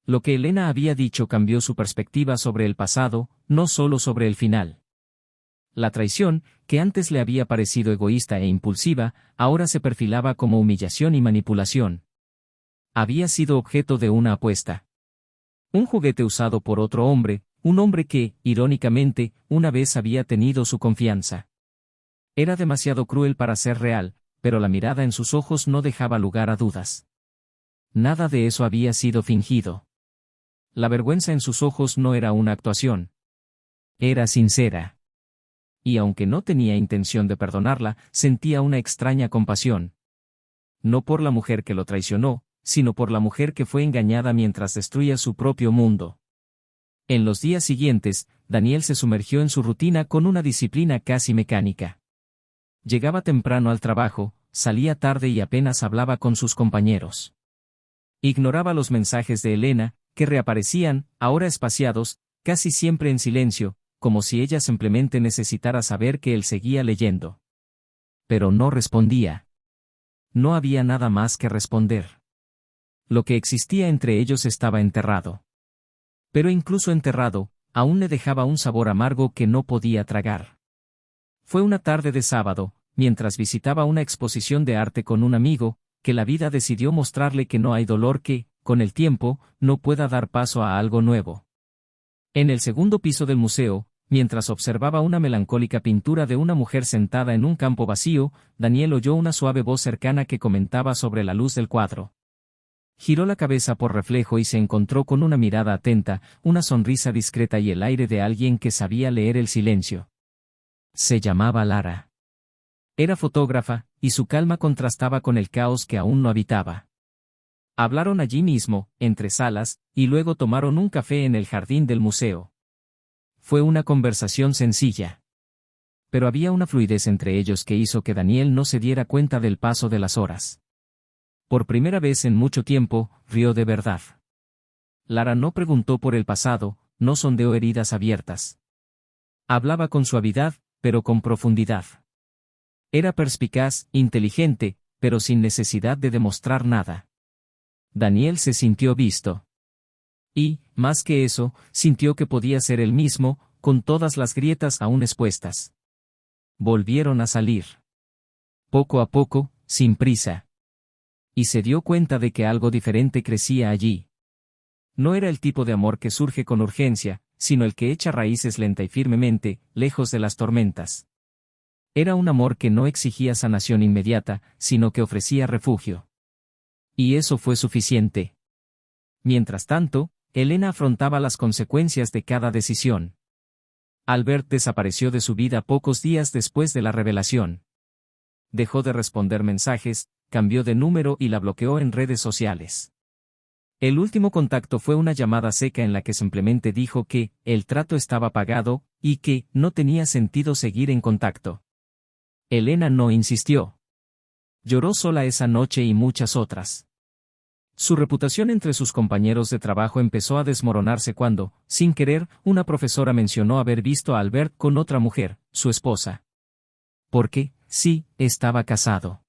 Lo que Elena había dicho cambió su perspectiva sobre el pasado, no solo sobre el final. La traición, que antes le había parecido egoísta e impulsiva, ahora se perfilaba como humillación y manipulación. Había sido objeto de una apuesta. Un juguete usado por otro hombre, un hombre que, irónicamente, una vez había tenido su confianza. Era demasiado cruel para ser real, pero la mirada en sus ojos no dejaba lugar a dudas. Nada de eso había sido fingido. La vergüenza en sus ojos no era una actuación. Era sincera. Y aunque no tenía intención de perdonarla, sentía una extraña compasión. No por la mujer que lo traicionó, sino por la mujer que fue engañada mientras destruía su propio mundo. En los días siguientes, Daniel se sumergió en su rutina con una disciplina casi mecánica. Llegaba temprano al trabajo, salía tarde y apenas hablaba con sus compañeros. Ignoraba los mensajes de Elena, que reaparecían, ahora espaciados, casi siempre en silencio, como si ella simplemente necesitara saber que él seguía leyendo. Pero no respondía. No había nada más que responder. Lo que existía entre ellos estaba enterrado. Pero incluso enterrado, aún le dejaba un sabor amargo que no podía tragar. Fue una tarde de sábado, mientras visitaba una exposición de arte con un amigo, que la vida decidió mostrarle que no hay dolor que, con el tiempo, no pueda dar paso a algo nuevo. En el segundo piso del museo, mientras observaba una melancólica pintura de una mujer sentada en un campo vacío, Daniel oyó una suave voz cercana que comentaba sobre la luz del cuadro. Giró la cabeza por reflejo y se encontró con una mirada atenta, una sonrisa discreta y el aire de alguien que sabía leer el silencio. Se llamaba Lara. Era fotógrafa, y su calma contrastaba con el caos que aún no habitaba. Hablaron allí mismo, entre salas, y luego tomaron un café en el jardín del museo. Fue una conversación sencilla. Pero había una fluidez entre ellos que hizo que Daniel no se diera cuenta del paso de las horas. Por primera vez en mucho tiempo, rió de verdad. Lara no preguntó por el pasado, no sondeó heridas abiertas. Hablaba con suavidad, pero con profundidad. Era perspicaz, inteligente, pero sin necesidad de demostrar nada. Daniel se sintió visto. Y, más que eso, sintió que podía ser él mismo, con todas las grietas aún expuestas. Volvieron a salir. Poco a poco, sin prisa. Y se dio cuenta de que algo diferente crecía allí. No era el tipo de amor que surge con urgencia, sino el que echa raíces lenta y firmemente, lejos de las tormentas. Era un amor que no exigía sanación inmediata, sino que ofrecía refugio. Y eso fue suficiente. Mientras tanto, Elena afrontaba las consecuencias de cada decisión. Albert desapareció de su vida pocos días después de la revelación. Dejó de responder mensajes, cambió de número y la bloqueó en redes sociales. El último contacto fue una llamada seca en la que simplemente dijo que el trato estaba pagado y que no tenía sentido seguir en contacto. Elena no insistió. Lloró sola esa noche y muchas otras. Su reputación entre sus compañeros de trabajo empezó a desmoronarse cuando, sin querer, una profesora mencionó haber visto a Albert con otra mujer, su esposa. Porque, sí, estaba casado.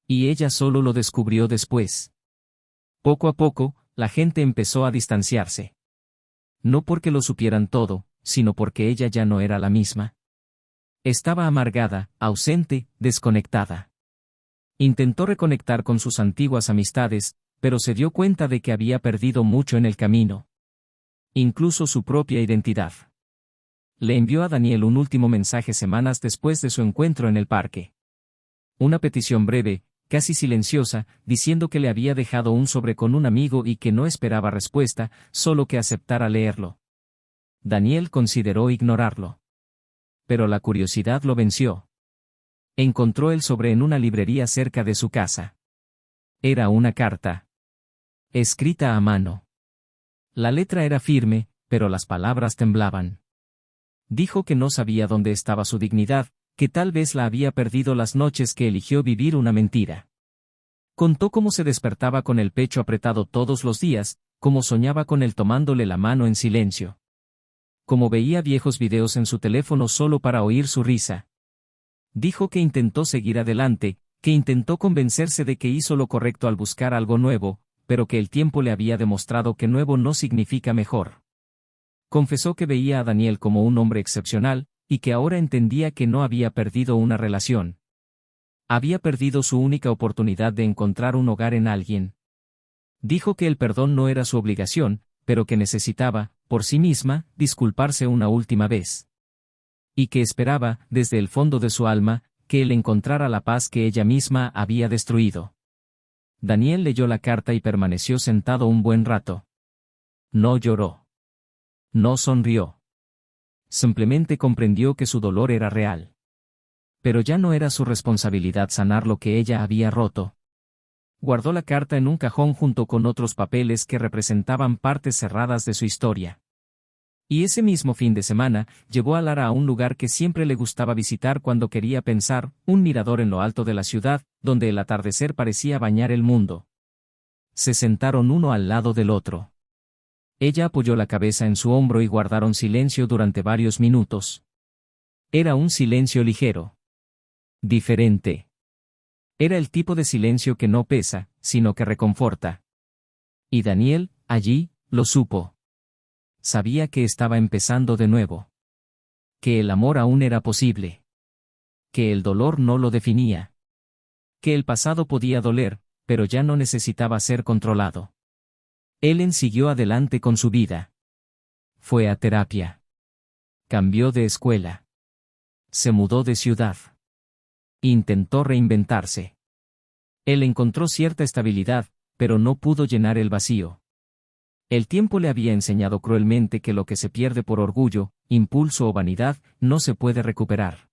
Y ella solo lo descubrió después. Poco a poco, la gente empezó a distanciarse. No porque lo supieran todo, sino porque ella ya no era la misma. Estaba amargada, ausente, desconectada. Intentó reconectar con sus antiguas amistades, pero se dio cuenta de que había perdido mucho en el camino. Incluso su propia identidad. Le envió a Daniel un último mensaje semanas después de su encuentro en el parque. Una petición breve, casi silenciosa, diciendo que le había dejado un sobre con un amigo y que no esperaba respuesta, solo que aceptara leerlo. Daniel consideró ignorarlo. Pero la curiosidad lo venció. Encontró el sobre en una librería cerca de su casa. Era una carta. Escrita a mano. La letra era firme, pero las palabras temblaban. Dijo que no sabía dónde estaba su dignidad, que tal vez la había perdido las noches que eligió vivir una mentira. Contó cómo se despertaba con el pecho apretado todos los días, cómo soñaba con él tomándole la mano en silencio. Cómo veía viejos videos en su teléfono solo para oír su risa. Dijo que intentó seguir adelante, que intentó convencerse de que hizo lo correcto al buscar algo nuevo, pero que el tiempo le había demostrado que nuevo no significa mejor. Confesó que veía a Daniel como un hombre excepcional, y que ahora entendía que no había perdido una relación. Había perdido su única oportunidad de encontrar un hogar en alguien. Dijo que el perdón no era su obligación, pero que necesitaba, por sí misma, disculparse una última vez. Y que esperaba, desde el fondo de su alma, que él encontrara la paz que ella misma había destruido. Daniel leyó la carta y permaneció sentado un buen rato. No lloró. No sonrió. Simplemente comprendió que su dolor era real. Pero ya no era su responsabilidad sanar lo que ella había roto. Guardó la carta en un cajón junto con otros papeles que representaban partes cerradas de su historia. Y ese mismo fin de semana, llevó a Lara a un lugar que siempre le gustaba visitar cuando quería pensar, un mirador en lo alto de la ciudad, donde el atardecer parecía bañar el mundo. Se sentaron uno al lado del otro. Ella apoyó la cabeza en su hombro y guardaron silencio durante varios minutos. Era un silencio ligero. Diferente. Era el tipo de silencio que no pesa, sino que reconforta. Y Daniel, allí, lo supo. Sabía que estaba empezando de nuevo. Que el amor aún era posible. Que el dolor no lo definía. Que el pasado podía doler, pero ya no necesitaba ser controlado. Ellen siguió adelante con su vida. Fue a terapia. Cambió de escuela. Se mudó de ciudad. Intentó reinventarse. Él encontró cierta estabilidad, pero no pudo llenar el vacío. El tiempo le había enseñado cruelmente que lo que se pierde por orgullo, impulso o vanidad, no se puede recuperar.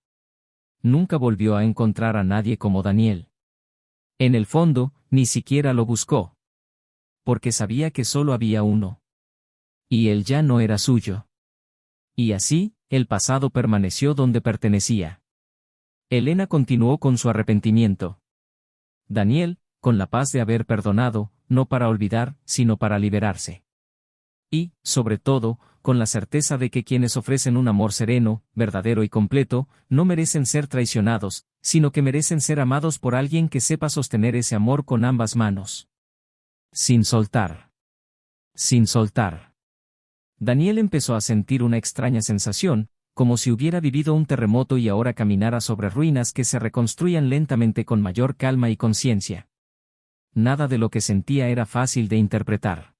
Nunca volvió a encontrar a nadie como Daniel. En el fondo, ni siquiera lo buscó. Porque sabía que solo había uno. Y él ya no era suyo. Y así, el pasado permaneció donde pertenecía. Elena continuó con su arrepentimiento. Daniel, con la paz de haber perdonado, no para olvidar, sino para liberarse. Y, sobre todo, con la certeza de que quienes ofrecen un amor sereno, verdadero y completo, no merecen ser traicionados, sino que merecen ser amados por alguien que sepa sostener ese amor con ambas manos. Sin soltar. Sin soltar. Daniel empezó a sentir una extraña sensación, como si hubiera vivido un terremoto y ahora caminara sobre ruinas que se reconstruían lentamente con mayor calma y conciencia. Nada de lo que sentía era fácil de interpretar.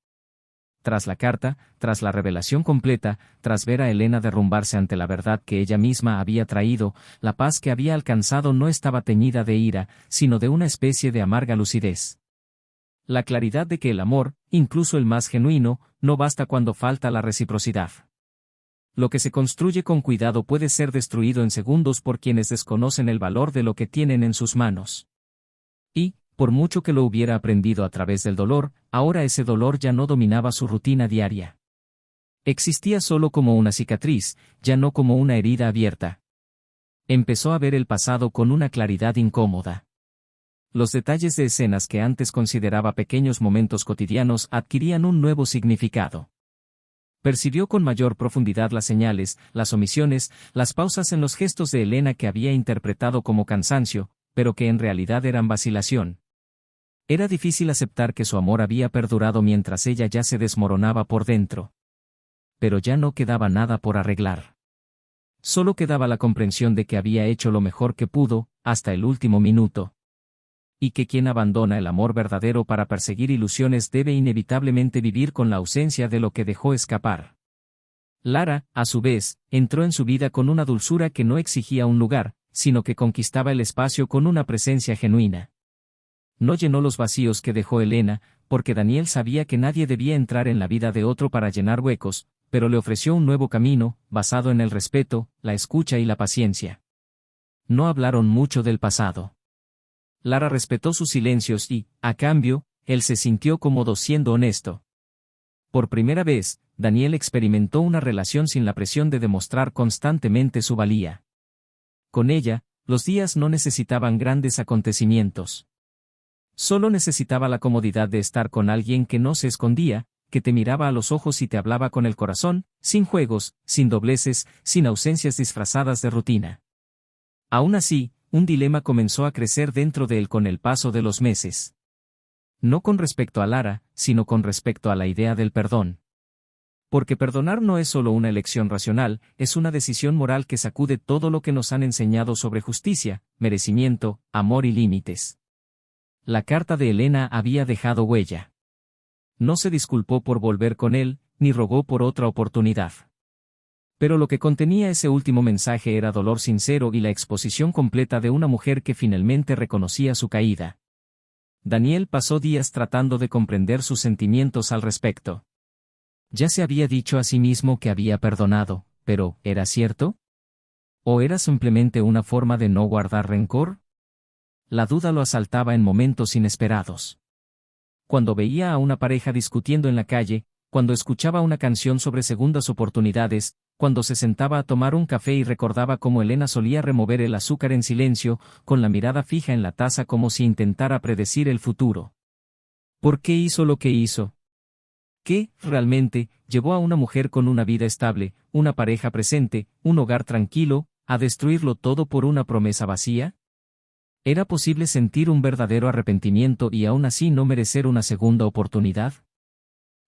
Tras la carta, tras la revelación completa, tras ver a Elena derrumbarse ante la verdad que ella misma había traído, la paz que había alcanzado no estaba teñida de ira, sino de una especie de amarga lucidez. La claridad de que el amor, incluso el más genuino, no basta cuando falta la reciprocidad. Lo que se construye con cuidado puede ser destruido en segundos por quienes desconocen el valor de lo que tienen en sus manos. Y, por mucho que lo hubiera aprendido a través del dolor, ahora ese dolor ya no dominaba su rutina diaria. Existía solo como una cicatriz, ya no como una herida abierta. Empezó a ver el pasado con una claridad incómoda. Los detalles de escenas que antes consideraba pequeños momentos cotidianos adquirían un nuevo significado. Percibió con mayor profundidad las señales, las omisiones, las pausas en los gestos de Elena que había interpretado como cansancio, pero que en realidad eran vacilación. Era difícil aceptar que su amor había perdurado mientras ella ya se desmoronaba por dentro. Pero ya no quedaba nada por arreglar. Solo quedaba la comprensión de que había hecho lo mejor que pudo, hasta el último minuto. Y que quien abandona el amor verdadero para perseguir ilusiones debe inevitablemente vivir con la ausencia de lo que dejó escapar. Lara, a su vez, entró en su vida con una dulzura que no exigía un lugar, sino que conquistaba el espacio con una presencia genuina. No llenó los vacíos que dejó Elena, porque Daniel sabía que nadie debía entrar en la vida de otro para llenar huecos, pero le ofreció un nuevo camino, basado en el respeto, la escucha y la paciencia. No hablaron mucho del pasado. Lara respetó sus silencios y, a cambio, él se sintió cómodo siendo honesto. Por primera vez, Daniel experimentó una relación sin la presión de demostrar constantemente su valía. Con ella, los días no necesitaban grandes acontecimientos. Solo necesitaba la comodidad de estar con alguien que no se escondía, que te miraba a los ojos y te hablaba con el corazón, sin juegos, sin dobleces, sin ausencias disfrazadas de rutina. Aún así, un dilema comenzó a crecer dentro de él con el paso de los meses. No con respecto a Lara, sino con respecto a la idea del perdón. Porque perdonar no es solo una elección racional, es una decisión moral que sacude todo lo que nos han enseñado sobre justicia, merecimiento, amor y límites. La carta de Elena había dejado huella. No se disculpó por volver con él, ni rogó por otra oportunidad. Pero lo que contenía ese último mensaje era dolor sincero y la exposición completa de una mujer que finalmente reconocía su caída. Daniel pasó días tratando de comprender sus sentimientos al respecto. Ya se había dicho a sí mismo que había perdonado, pero ¿era cierto? ¿O era simplemente una forma de no guardar rencor? La duda lo asaltaba en momentos inesperados. Cuando veía a una pareja discutiendo en la calle, cuando escuchaba una canción sobre segundas oportunidades, cuando se sentaba a tomar un café y recordaba cómo Elena solía remover el azúcar en silencio, con la mirada fija en la taza como si intentara predecir el futuro. ¿Por qué hizo lo que hizo? ¿Qué, realmente, llevó a una mujer con una vida estable, una pareja presente, un hogar tranquilo, a destruirlo todo por una promesa vacía? ¿Era posible sentir un verdadero arrepentimiento y aún así no merecer una segunda oportunidad?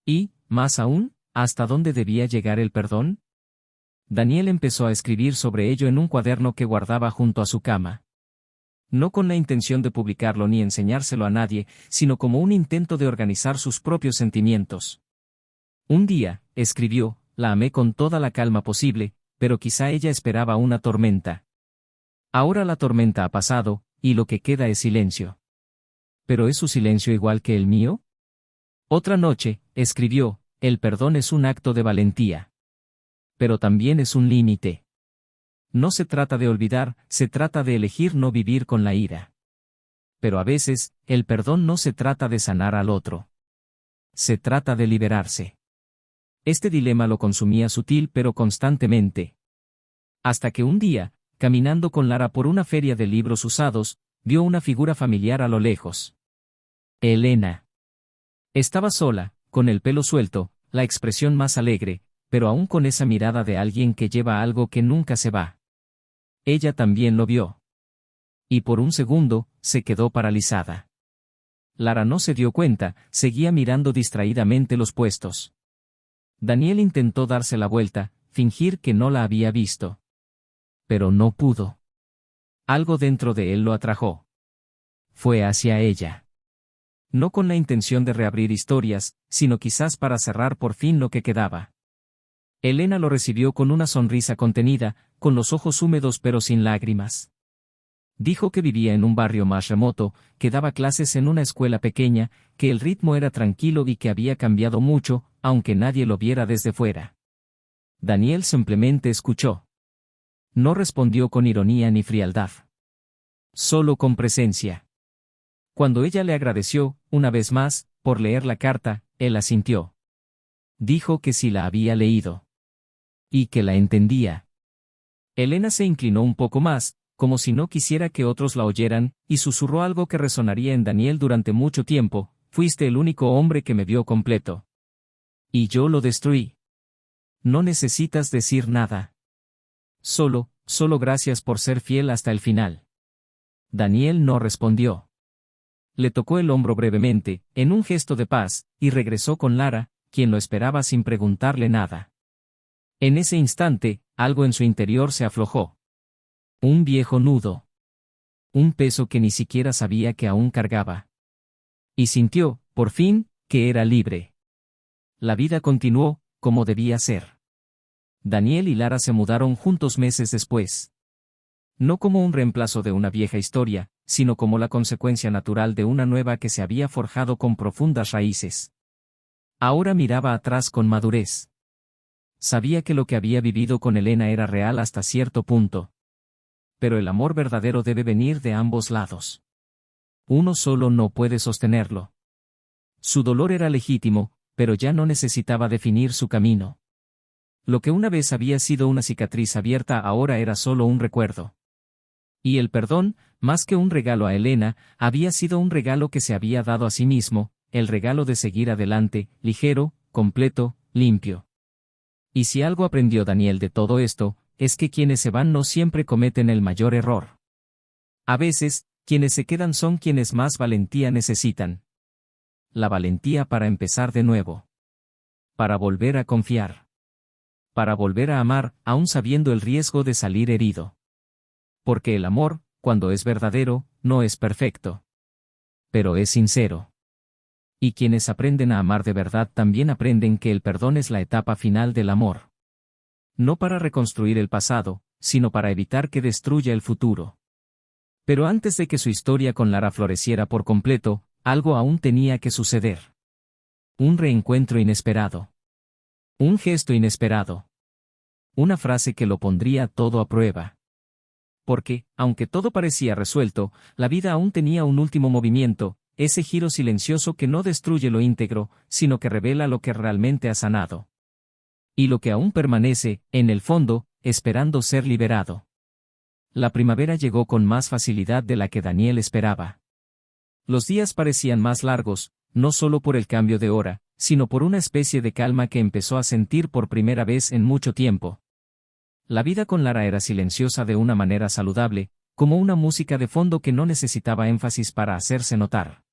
Y, más aún, ¿hasta dónde debía llegar el perdón? Daniel empezó a escribir sobre ello en un cuaderno que guardaba junto a su cama. No con la intención de publicarlo ni enseñárselo a nadie, sino como un intento de organizar sus propios sentimientos. Un día, escribió, la amé con toda la calma posible, pero quizá ella esperaba una tormenta. Ahora la tormenta ha pasado, y lo que queda es silencio. ¿Pero es su silencio igual que el mío? Otra noche, escribió, el perdón es un acto de valentía. Pero también es un límite. No se trata de olvidar, se trata de elegir no vivir con la ira. Pero a veces, el perdón no se trata de sanar al otro. Se trata de liberarse. Este dilema lo consumía sutil pero constantemente. Hasta que un día, caminando con Lara por una feria de libros usados, vio una figura familiar a lo lejos. Elena. Estaba sola, con el pelo suelto, la expresión más alegre, pero aún con esa mirada de alguien que lleva algo que nunca se va. Ella también lo vio. Y por un segundo, se quedó paralizada. Lara no se dio cuenta, seguía mirando distraídamente los puestos. Daniel intentó darse la vuelta, fingir que no la había visto. Pero no pudo. Algo dentro de él lo atrajo. Fue hacia ella. No con la intención de reabrir historias, sino quizás para cerrar por fin lo que quedaba. Elena lo recibió con una sonrisa contenida, con los ojos húmedos pero sin lágrimas. Dijo que vivía en un barrio más remoto, que daba clases en una escuela pequeña, que el ritmo era tranquilo y que había cambiado mucho, aunque nadie lo viera desde fuera. Daniel simplemente escuchó. No respondió con ironía ni frialdad. Solo con presencia. Cuando ella le agradeció, una vez más, por leer la carta, él asintió. Dijo que sí la había leído. Y que la entendía. Elena se inclinó un poco más, como si no quisiera que otros la oyeran, y susurró algo que resonaría en Daniel durante mucho tiempo: fuiste el único hombre que me vio completo. Y yo lo destruí. No necesitas decir nada. Solo gracias por ser fiel hasta el final. Daniel no respondió. Le tocó el hombro brevemente, en un gesto de paz, y regresó con Lara, quien lo esperaba sin preguntarle nada. En ese instante, algo en su interior se aflojó. Un viejo nudo. Un peso que ni siquiera sabía que aún cargaba. Y sintió, por fin, que era libre. La vida continuó, como debía ser. Daniel y Lara se mudaron juntos meses después. No como un reemplazo de una vieja historia, sino como la consecuencia natural de una nueva que se había forjado con profundas raíces. Ahora miraba atrás con madurez. Sabía que lo que había vivido con Elena era real hasta cierto punto. Pero el amor verdadero debe venir de ambos lados. Uno solo no puede sostenerlo. Su dolor era legítimo, pero ya no necesitaba definir su camino. Lo que una vez había sido una cicatriz abierta ahora era solo un recuerdo. Y el perdón, más que un regalo a Elena, había sido un regalo que se había dado a sí mismo, el regalo de seguir adelante, ligero, completo, limpio. Y si algo aprendió Daniel de todo esto, es que quienes se van no siempre cometen el mayor error. A veces, quienes se quedan son quienes más valentía necesitan. La valentía para empezar de nuevo. Para volver a confiar. Para volver a amar, aún sabiendo el riesgo de salir herido. Porque el amor, cuando es verdadero, no es perfecto. Pero es sincero. Y quienes aprenden a amar de verdad también aprenden que el perdón es la etapa final del amor. No para reconstruir el pasado, sino para evitar que destruya el futuro. Pero antes de que su historia con Lara floreciera por completo, algo aún tenía que suceder. Un reencuentro inesperado. Un gesto inesperado. Una frase que lo pondría todo a prueba. Porque, aunque todo parecía resuelto, la vida aún tenía un último movimiento, ese giro silencioso que no destruye lo íntegro, sino que revela lo que realmente ha sanado. Y lo que aún permanece, en el fondo, esperando ser liberado. La primavera llegó con más facilidad de la que Daniel esperaba. Los días parecían más largos, no solo por el cambio de hora, sino por una especie de calma que empezó a sentir por primera vez en mucho tiempo. La vida con Lara era silenciosa de una manera saludable, como una música de fondo que no necesitaba énfasis para hacerse notar.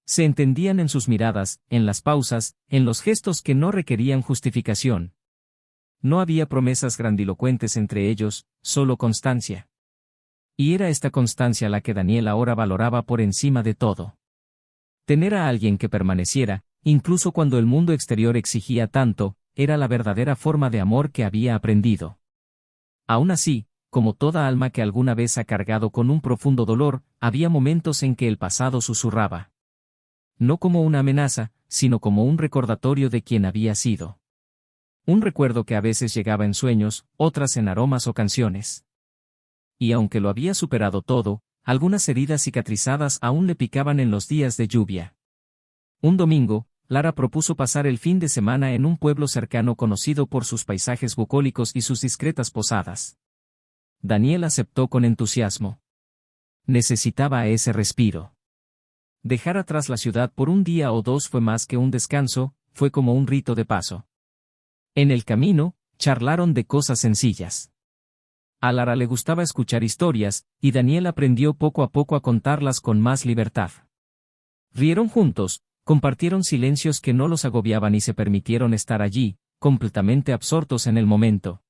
Se entendían en sus miradas, en las pausas, en los gestos que no requerían justificación. No había promesas grandilocuentes entre ellos, solo constancia. Y era esta constancia la que Daniel ahora valoraba por encima de todo. Tener a alguien que permaneciera, incluso cuando el mundo exterior exigía tanto, era la verdadera forma de amor que había aprendido. Aún así, como toda alma que alguna vez ha cargado con un profundo dolor, había momentos en que el pasado susurraba. No como una amenaza, sino como un recordatorio de quién había sido. Un recuerdo que a veces llegaba en sueños, otras en aromas o canciones. Y aunque lo había superado todo, algunas heridas cicatrizadas aún le picaban en los días de lluvia. Un domingo, Lara propuso pasar el fin de semana en un pueblo cercano conocido por sus paisajes bucólicos y sus discretas posadas. Daniel aceptó con entusiasmo. Necesitaba ese respiro. Dejar atrás la ciudad por un día o dos fue más que un descanso, fue como un rito de paso. En el camino, charlaron de cosas sencillas. A Lara le gustaba escuchar historias, y Daniel aprendió poco a poco a contarlas con más libertad. Rieron juntos, compartieron silencios que no los agobiaban y se permitieron estar allí, completamente absortos en el momento.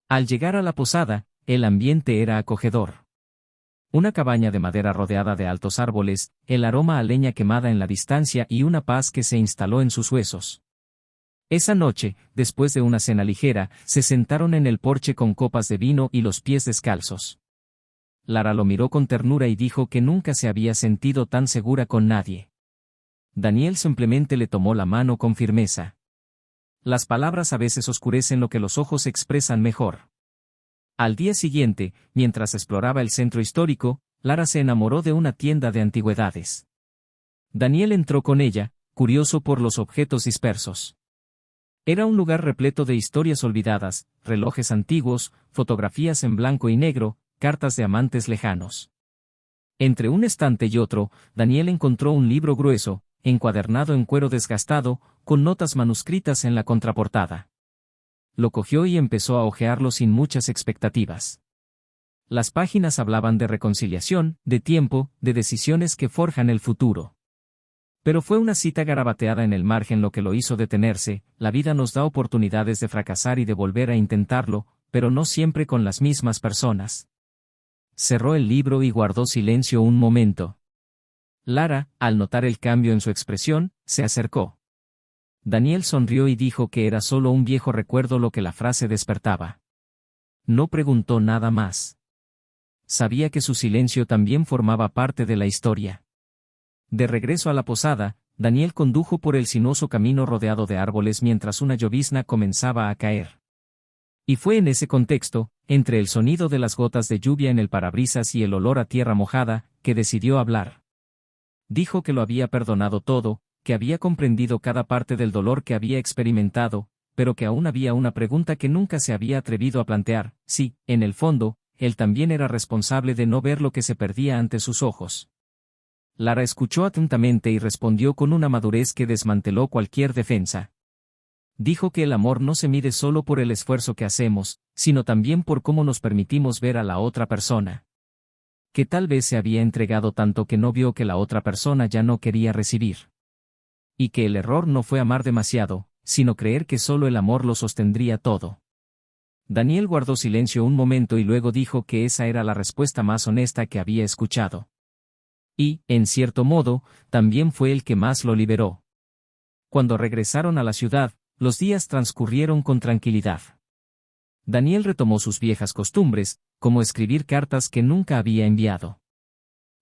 Al llegar a la posada, el ambiente era acogedor. Una cabaña de madera rodeada de altos árboles, el aroma a leña quemada en la distancia y una paz que se instaló en sus huesos. Esa noche, después de una cena ligera, se sentaron en el porche con copas de vino y los pies descalzos. Lara lo miró con ternura y dijo que nunca se había sentido tan segura con nadie. Daniel simplemente le tomó la mano con firmeza. Las palabras a veces oscurecen lo que los ojos expresan mejor. Al día siguiente, mientras exploraba el centro histórico, Lara se enamoró de una tienda de antigüedades. Daniel entró con ella, curioso por los objetos dispersos. Era un lugar repleto de historias olvidadas, relojes antiguos, fotografías en blanco y negro, cartas de amantes lejanos. Entre un estante y otro, Daniel encontró un libro grueso, encuadernado en cuero desgastado, con notas manuscritas en la contraportada. Lo cogió y empezó a hojearlo sin muchas expectativas. Las páginas hablaban de reconciliación, de tiempo, de decisiones que forjan el futuro. Pero fue una cita garabateada en el margen lo que lo hizo detenerse. La vida nos da oportunidades de fracasar y de volver a intentarlo, pero no siempre con las mismas personas. Cerró el libro y guardó silencio un momento. Lara, al notar el cambio en su expresión, se acercó. Daniel sonrió y dijo que era solo un viejo recuerdo lo que la frase despertaba. No preguntó nada más. Sabía que su silencio también formaba parte de la historia. De regreso a la posada, Daniel condujo por el sinuoso camino rodeado de árboles mientras una llovizna comenzaba a caer. Y fue en ese contexto, entre el sonido de las gotas de lluvia en el parabrisas y el olor a tierra mojada, que decidió hablar. Dijo que lo había perdonado todo, que había comprendido cada parte del dolor que había experimentado, pero que aún había una pregunta que nunca se había atrevido a plantear: si, en el fondo, él también era responsable de no ver lo que se perdía ante sus ojos. Lara escuchó atentamente y respondió con una madurez que desmanteló cualquier defensa. Dijo que el amor no se mide solo por el esfuerzo que hacemos, sino también por cómo nos permitimos ver a la otra persona. Que tal vez se había entregado tanto que no vio que la otra persona ya no quería recibir. Y que el error no fue amar demasiado, sino creer que solo el amor lo sostendría todo. Daniel guardó silencio un momento y luego dijo que esa era la respuesta más honesta que había escuchado. Y, en cierto modo, también fue el que más lo liberó. Cuando regresaron a la ciudad, los días transcurrieron con tranquilidad. Daniel retomó sus viejas costumbres, como escribir cartas que nunca había enviado.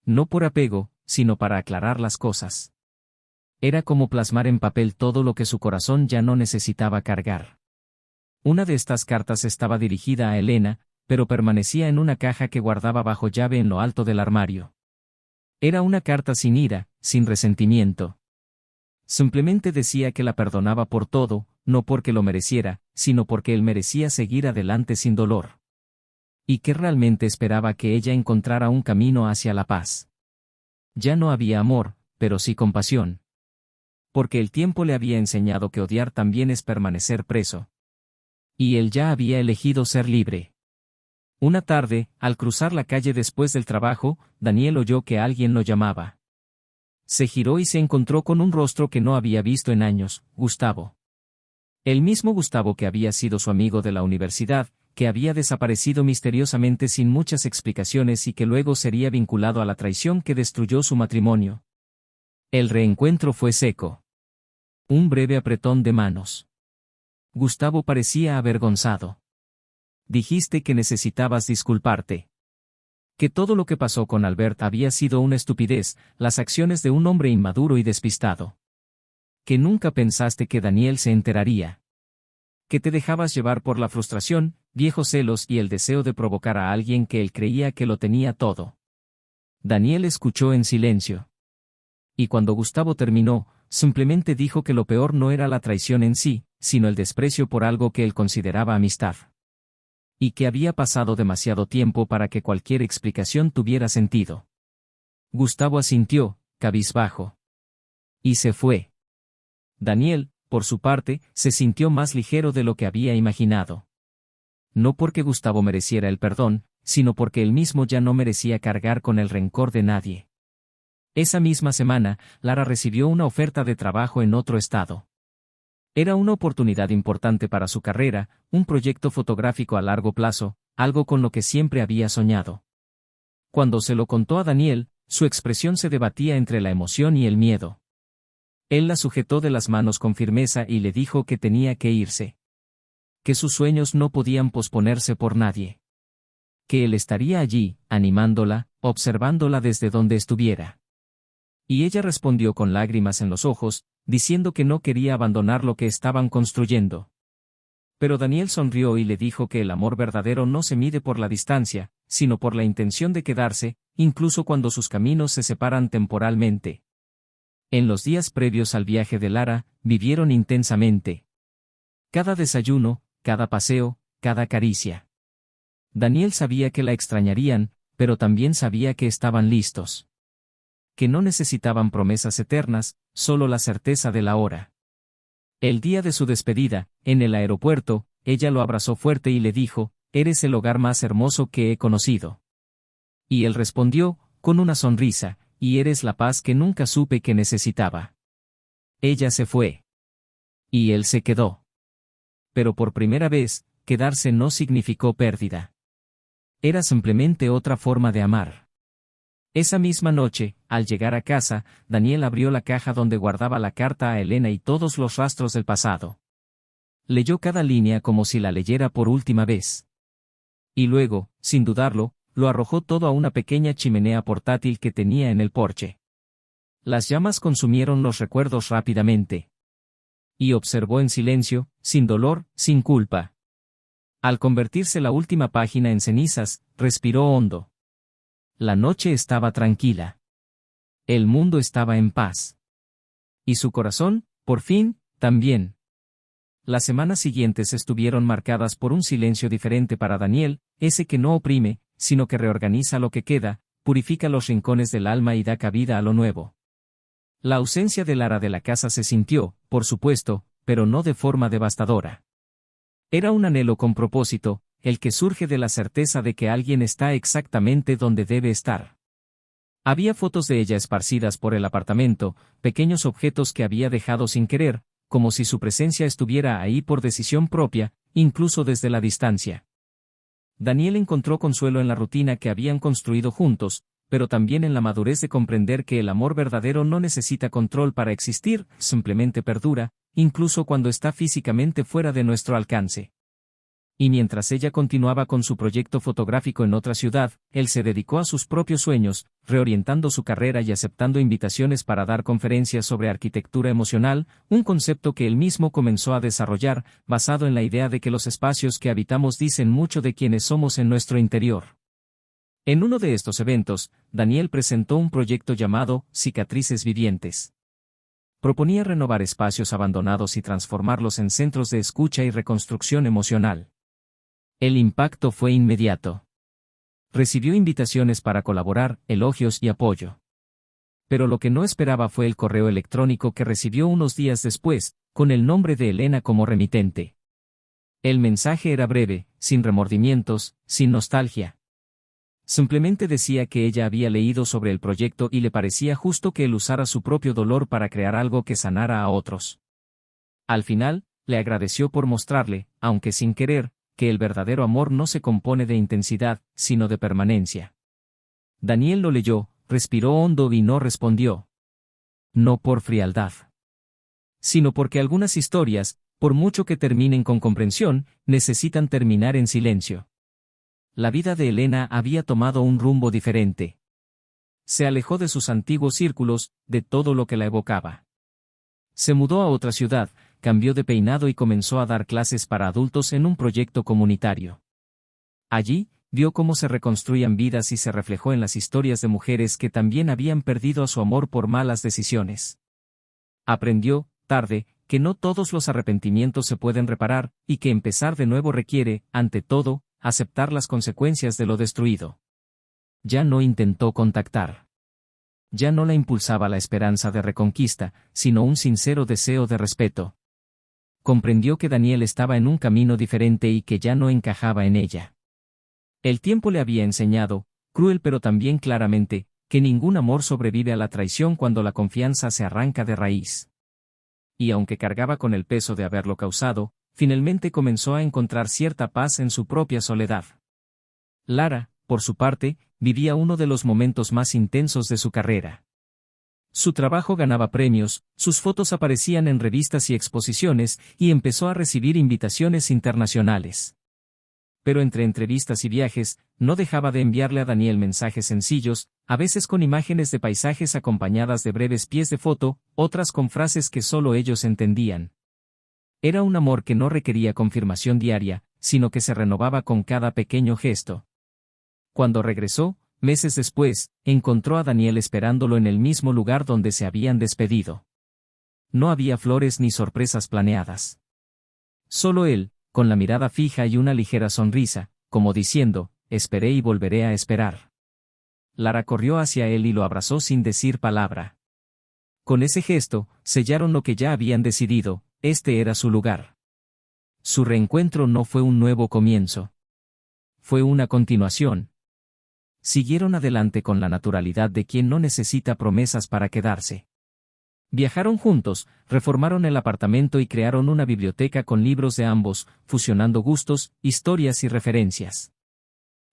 No por apego, sino para aclarar las cosas. Era como plasmar en papel todo lo que su corazón ya no necesitaba cargar. Una de estas cartas estaba dirigida a Elena, pero permanecía en una caja que guardaba bajo llave en lo alto del armario. Era una carta sin ira, sin resentimiento. Simplemente decía que la perdonaba por todo, no porque lo mereciera, sino porque él merecía seguir adelante sin dolor. Y que realmente esperaba que ella encontrara un camino hacia la paz. Ya no había amor, pero sí compasión. Porque el tiempo le había enseñado que odiar también es permanecer preso. Y él ya había elegido ser libre. Una tarde, al cruzar la calle después del trabajo, Daniel oyó que alguien lo llamaba. Se giró y se encontró con un rostro que no había visto en años, Gustavo. El mismo Gustavo que había sido su amigo de la universidad, que había desaparecido misteriosamente sin muchas explicaciones y que luego sería vinculado a la traición que destruyó su matrimonio. El reencuentro fue seco. Un breve apretón de manos. Gustavo parecía avergonzado. Dijiste que necesitabas disculparte. Que todo lo que pasó con Albert había sido una estupidez, las acciones de un hombre inmaduro y despistado. Que nunca pensaste que Daniel se enteraría. Que te dejabas llevar por la frustración, viejos celos y el deseo de provocar a alguien que él creía que lo tenía todo. Daniel escuchó en silencio. Y cuando Gustavo terminó, simplemente dijo que lo peor no era la traición en sí, sino el desprecio por algo que él consideraba amistad. Y que había pasado demasiado tiempo para que cualquier explicación tuviera sentido. Gustavo asintió, cabizbajo. Y se fue. Daniel, por su parte, se sintió más ligero de lo que había imaginado. No porque Gustavo mereciera el perdón, sino porque él mismo ya no merecía cargar con el rencor de nadie. Esa misma semana, Lara recibió una oferta de trabajo en otro estado. Era una oportunidad importante para su carrera, un proyecto fotográfico a largo plazo, algo con lo que siempre había soñado. Cuando se lo contó a Daniel, su expresión se debatía entre la emoción y el miedo. Él la sujetó de las manos con firmeza y le dijo que tenía que irse. Que sus sueños no podían posponerse por nadie. Que él estaría allí, animándola, observándola desde donde estuviera. Y ella respondió con lágrimas en los ojos, diciendo que no quería abandonar lo que estaban construyendo. Pero Daniel sonrió y le dijo que el amor verdadero no se mide por la distancia, sino por la intención de quedarse, incluso cuando sus caminos se separan temporalmente. En los días previos al viaje de Lara, vivieron intensamente. Cada desayuno, cada paseo, cada caricia. Daniel sabía que la extrañarían, pero también sabía que estaban listos. Que no necesitaban promesas eternas, solo la certeza de la hora. El día de su despedida, en el aeropuerto, ella lo abrazó fuerte y le dijo, «Eres el hogar más hermoso que he conocido». Y él respondió, con una sonrisa, «Y eres la paz que nunca supe que necesitaba». Ella se fue. Y él se quedó. Pero por primera vez, quedarse no significó pérdida. Era simplemente otra forma de amar. Esa misma noche, al llegar a casa, Daniel abrió la caja donde guardaba la carta a Elena y todos los rastros del pasado. Leyó cada línea como si la leyera por última vez. Y luego, sin dudarlo, lo arrojó todo a una pequeña chimenea portátil que tenía en el porche. Las llamas consumieron los recuerdos rápidamente. Y observó en silencio, sin dolor, sin culpa. Al convertirse la última página en cenizas, respiró hondo. La noche estaba tranquila. El mundo estaba en paz. Y su corazón, por fin, también. Las semanas siguientes estuvieron marcadas por un silencio diferente para Daniel, ese que no oprime, sino que reorganiza lo que queda, purifica los rincones del alma y da cabida a lo nuevo. La ausencia de Lara de la casa se sintió, por supuesto, pero no de forma devastadora. Era un anhelo con propósito, el que surge de la certeza de que alguien está exactamente donde debe estar. Había fotos de ella esparcidas por el apartamento, pequeños objetos que había dejado sin querer, como si su presencia estuviera ahí por decisión propia, incluso desde la distancia. Daniel encontró consuelo en la rutina que habían construido juntos, pero también en la madurez de comprender que el amor verdadero no necesita control para existir, simplemente perdura, incluso cuando está físicamente fuera de nuestro alcance. Y mientras ella continuaba con su proyecto fotográfico en otra ciudad, él se dedicó a sus propios sueños, reorientando su carrera y aceptando invitaciones para dar conferencias sobre arquitectura emocional, un concepto que él mismo comenzó a desarrollar, basado en la idea de que los espacios que habitamos dicen mucho de quienes somos en nuestro interior. En uno de estos eventos, Daniel presentó un proyecto llamado Cicatrices Vivientes. Proponía renovar espacios abandonados y transformarlos en centros de escucha y reconstrucción emocional. El impacto fue inmediato. Recibió invitaciones para colaborar, elogios y apoyo. Pero lo que no esperaba fue el correo electrónico que recibió unos días después, con el nombre de Elena como remitente. El mensaje era breve, sin remordimientos, sin nostalgia. Simplemente decía que ella había leído sobre el proyecto y le parecía justo que él usara su propio dolor para crear algo que sanara a otros. Al final, le agradeció por mostrarle, aunque sin querer, que el verdadero amor no se compone de intensidad, sino de permanencia. Daniel lo leyó, respiró hondo y no respondió. No por frialdad, sino porque algunas historias, por mucho que terminen con comprensión, necesitan terminar en silencio. La vida de Elena había tomado un rumbo diferente. Se alejó de sus antiguos círculos, de todo lo que la evocaba. Se mudó a otra ciudad, cambió de peinado y comenzó a dar clases para adultos en un proyecto comunitario. Allí, vio cómo se reconstruían vidas y se reflejó en las historias de mujeres que también habían perdido a su amor por malas decisiones. Aprendió, tarde, que no todos los arrepentimientos se pueden reparar, y que empezar de nuevo requiere, ante todo, aceptar las consecuencias de lo destruido. Ya no intentó contactar. Ya no la impulsaba la esperanza de reconquista, sino un sincero deseo de respeto. Comprendió que Daniel estaba en un camino diferente y que ya no encajaba en ella. El tiempo le había enseñado, cruel pero también claramente, que ningún amor sobrevive a la traición cuando la confianza se arranca de raíz. Y aunque cargaba con el peso de haberlo causado, finalmente comenzó a encontrar cierta paz en su propia soledad. Lara, por su parte, vivía uno de los momentos más intensos de su carrera. Su trabajo ganaba premios, sus fotos aparecían en revistas y exposiciones, y empezó a recibir invitaciones internacionales. Pero entre entrevistas y viajes, no dejaba de enviarle a Daniel mensajes sencillos, a veces con imágenes de paisajes acompañadas de breves pies de foto, otras con frases que solo ellos entendían. Era un amor que no requería confirmación diaria, sino que se renovaba con cada pequeño gesto. Cuando regresó, meses después, encontró a Daniel esperándolo en el mismo lugar donde se habían despedido. No había flores ni sorpresas planeadas. Solo él, con la mirada fija y una ligera sonrisa, como diciendo, esperé y volveré a esperar. Lara corrió hacia él y lo abrazó sin decir palabra. Con ese gesto, sellaron lo que ya habían decidido, este era su lugar. Su reencuentro no fue un nuevo comienzo. Fue una continuación. Siguieron adelante con la naturalidad de quien no necesita promesas para quedarse. Viajaron juntos, reformaron el apartamento y crearon una biblioteca con libros de ambos, fusionando gustos, historias y referencias.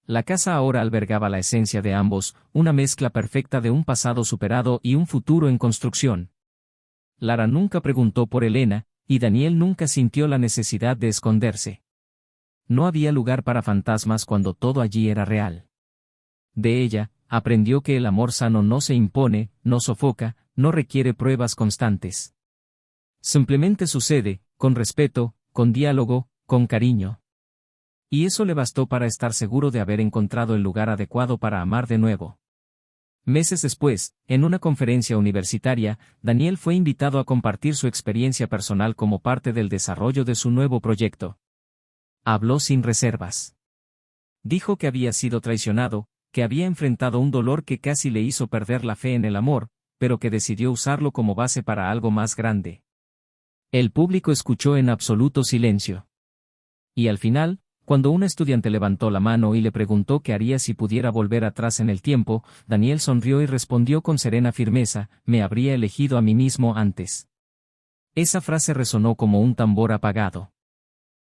La casa ahora albergaba la esencia de ambos, una mezcla perfecta de un pasado superado y un futuro en construcción. Lara nunca preguntó por Elena, y Daniel nunca sintió la necesidad de esconderse. No había lugar para fantasmas cuando todo allí era real. De ella, aprendió que el amor sano no se impone, no sofoca, no requiere pruebas constantes. Simplemente sucede, con respeto, con diálogo, con cariño. Y eso le bastó para estar seguro de haber encontrado el lugar adecuado para amar de nuevo. Meses después, en una conferencia universitaria, Daniel fue invitado a compartir su experiencia personal como parte del desarrollo de su nuevo proyecto. Habló sin reservas. Dijo que había sido traicionado, que había enfrentado un dolor que casi le hizo perder la fe en el amor, pero que decidió usarlo como base para algo más grande. El público escuchó en absoluto silencio. Y al final, cuando un estudiante levantó la mano y le preguntó qué haría si pudiera volver atrás en el tiempo, Daniel sonrió y respondió con serena firmeza: me habría elegido a mí mismo antes. Esa frase resonó como un tambor apagado.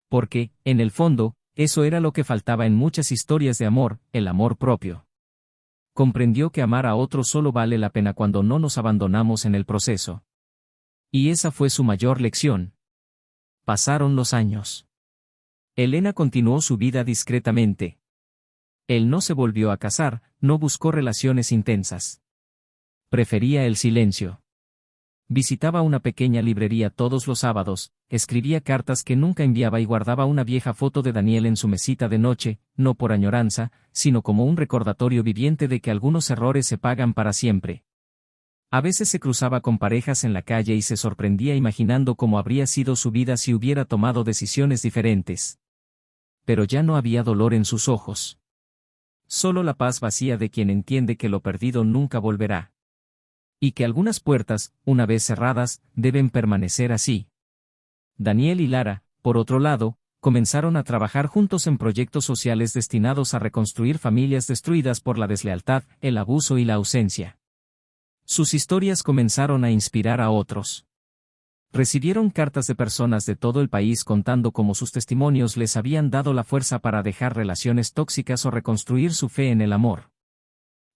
Porque, en el fondo, eso era lo que faltaba en muchas historias de amor, el amor propio. Comprendió que amar a otro solo vale la pena cuando no nos abandonamos en el proceso. Y esa fue su mayor lección. Pasaron los años. Elena continuó su vida discretamente. Él no se volvió a casar, no buscó relaciones intensas. Prefería el silencio. Visitaba una pequeña librería todos los sábados, escribía cartas que nunca enviaba y guardaba una vieja foto de Daniel en su mesita de noche, no por añoranza, sino como un recordatorio viviente de que algunos errores se pagan para siempre. A veces se cruzaba con parejas en la calle y se sorprendía imaginando cómo habría sido su vida si hubiera tomado decisiones diferentes. Pero ya no había dolor en sus ojos. Solo la paz vacía de quien entiende que lo perdido nunca volverá. Y que algunas puertas, una vez cerradas, deben permanecer así. Daniel y Lara, por otro lado, comenzaron a trabajar juntos en proyectos sociales destinados a reconstruir familias destruidas por la deslealtad, el abuso y la ausencia. Sus historias comenzaron a inspirar a otros. Recibieron cartas de personas de todo el país contando cómo sus testimonios les habían dado la fuerza para dejar relaciones tóxicas o reconstruir su fe en el amor.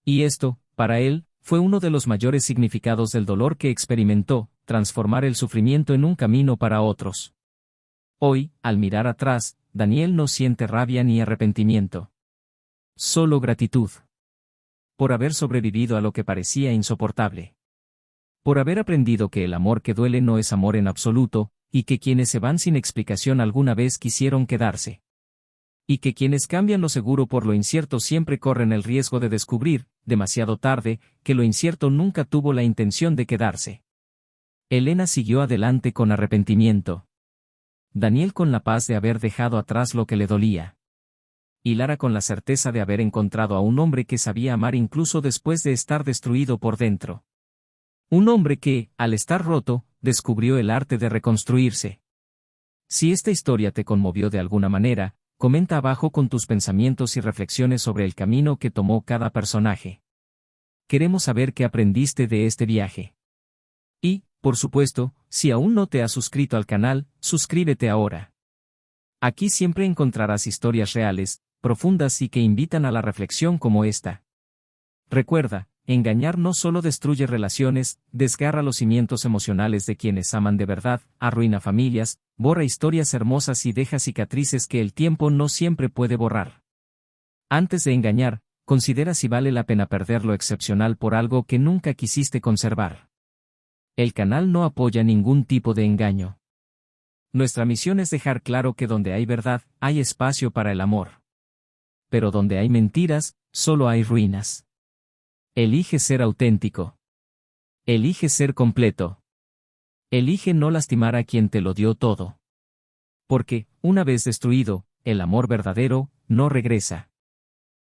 Y esto, para él, fue uno de los mayores significados del dolor que experimentó: transformar el sufrimiento en un camino para otros. Hoy, al mirar atrás, Daniel no siente rabia ni arrepentimiento. Solo gratitud. Por haber sobrevivido a lo que parecía insoportable. Por haber aprendido que el amor que duele no es amor en absoluto, y que quienes se van sin explicación alguna vez quisieron quedarse. Y que quienes cambian lo seguro por lo incierto siempre corren el riesgo de descubrir, demasiado tarde, que lo incierto nunca tuvo la intención de quedarse. Elena siguió adelante con arrepentimiento. Daniel con la paz de haber dejado atrás lo que le dolía. Y Lara con la certeza de haber encontrado a un hombre que sabía amar incluso después de estar destruido por dentro. Un hombre que, al estar roto, descubrió el arte de reconstruirse. Si esta historia te conmovió de alguna manera, comenta abajo con tus pensamientos y reflexiones sobre el camino que tomó cada personaje. Queremos saber qué aprendiste de este viaje. Y, por supuesto, si aún no te has suscrito al canal, suscríbete ahora. Aquí siempre encontrarás historias reales, profundas y que invitan a la reflexión como esta. Recuerda, engañar no solo destruye relaciones, desgarra los cimientos emocionales de quienes aman de verdad, arruina familias, borra historias hermosas y deja cicatrices que el tiempo no siempre puede borrar. Antes de engañar, considera si vale la pena perder lo excepcional por algo que nunca quisiste conservar. El canal no apoya ningún tipo de engaño. Nuestra misión es dejar claro que donde hay verdad, hay espacio para el amor. Pero donde hay mentiras, solo hay ruinas. Elige ser auténtico. Elige ser completo. Elige no lastimar a quien te lo dio todo. Porque, una vez destruido, el amor verdadero no regresa.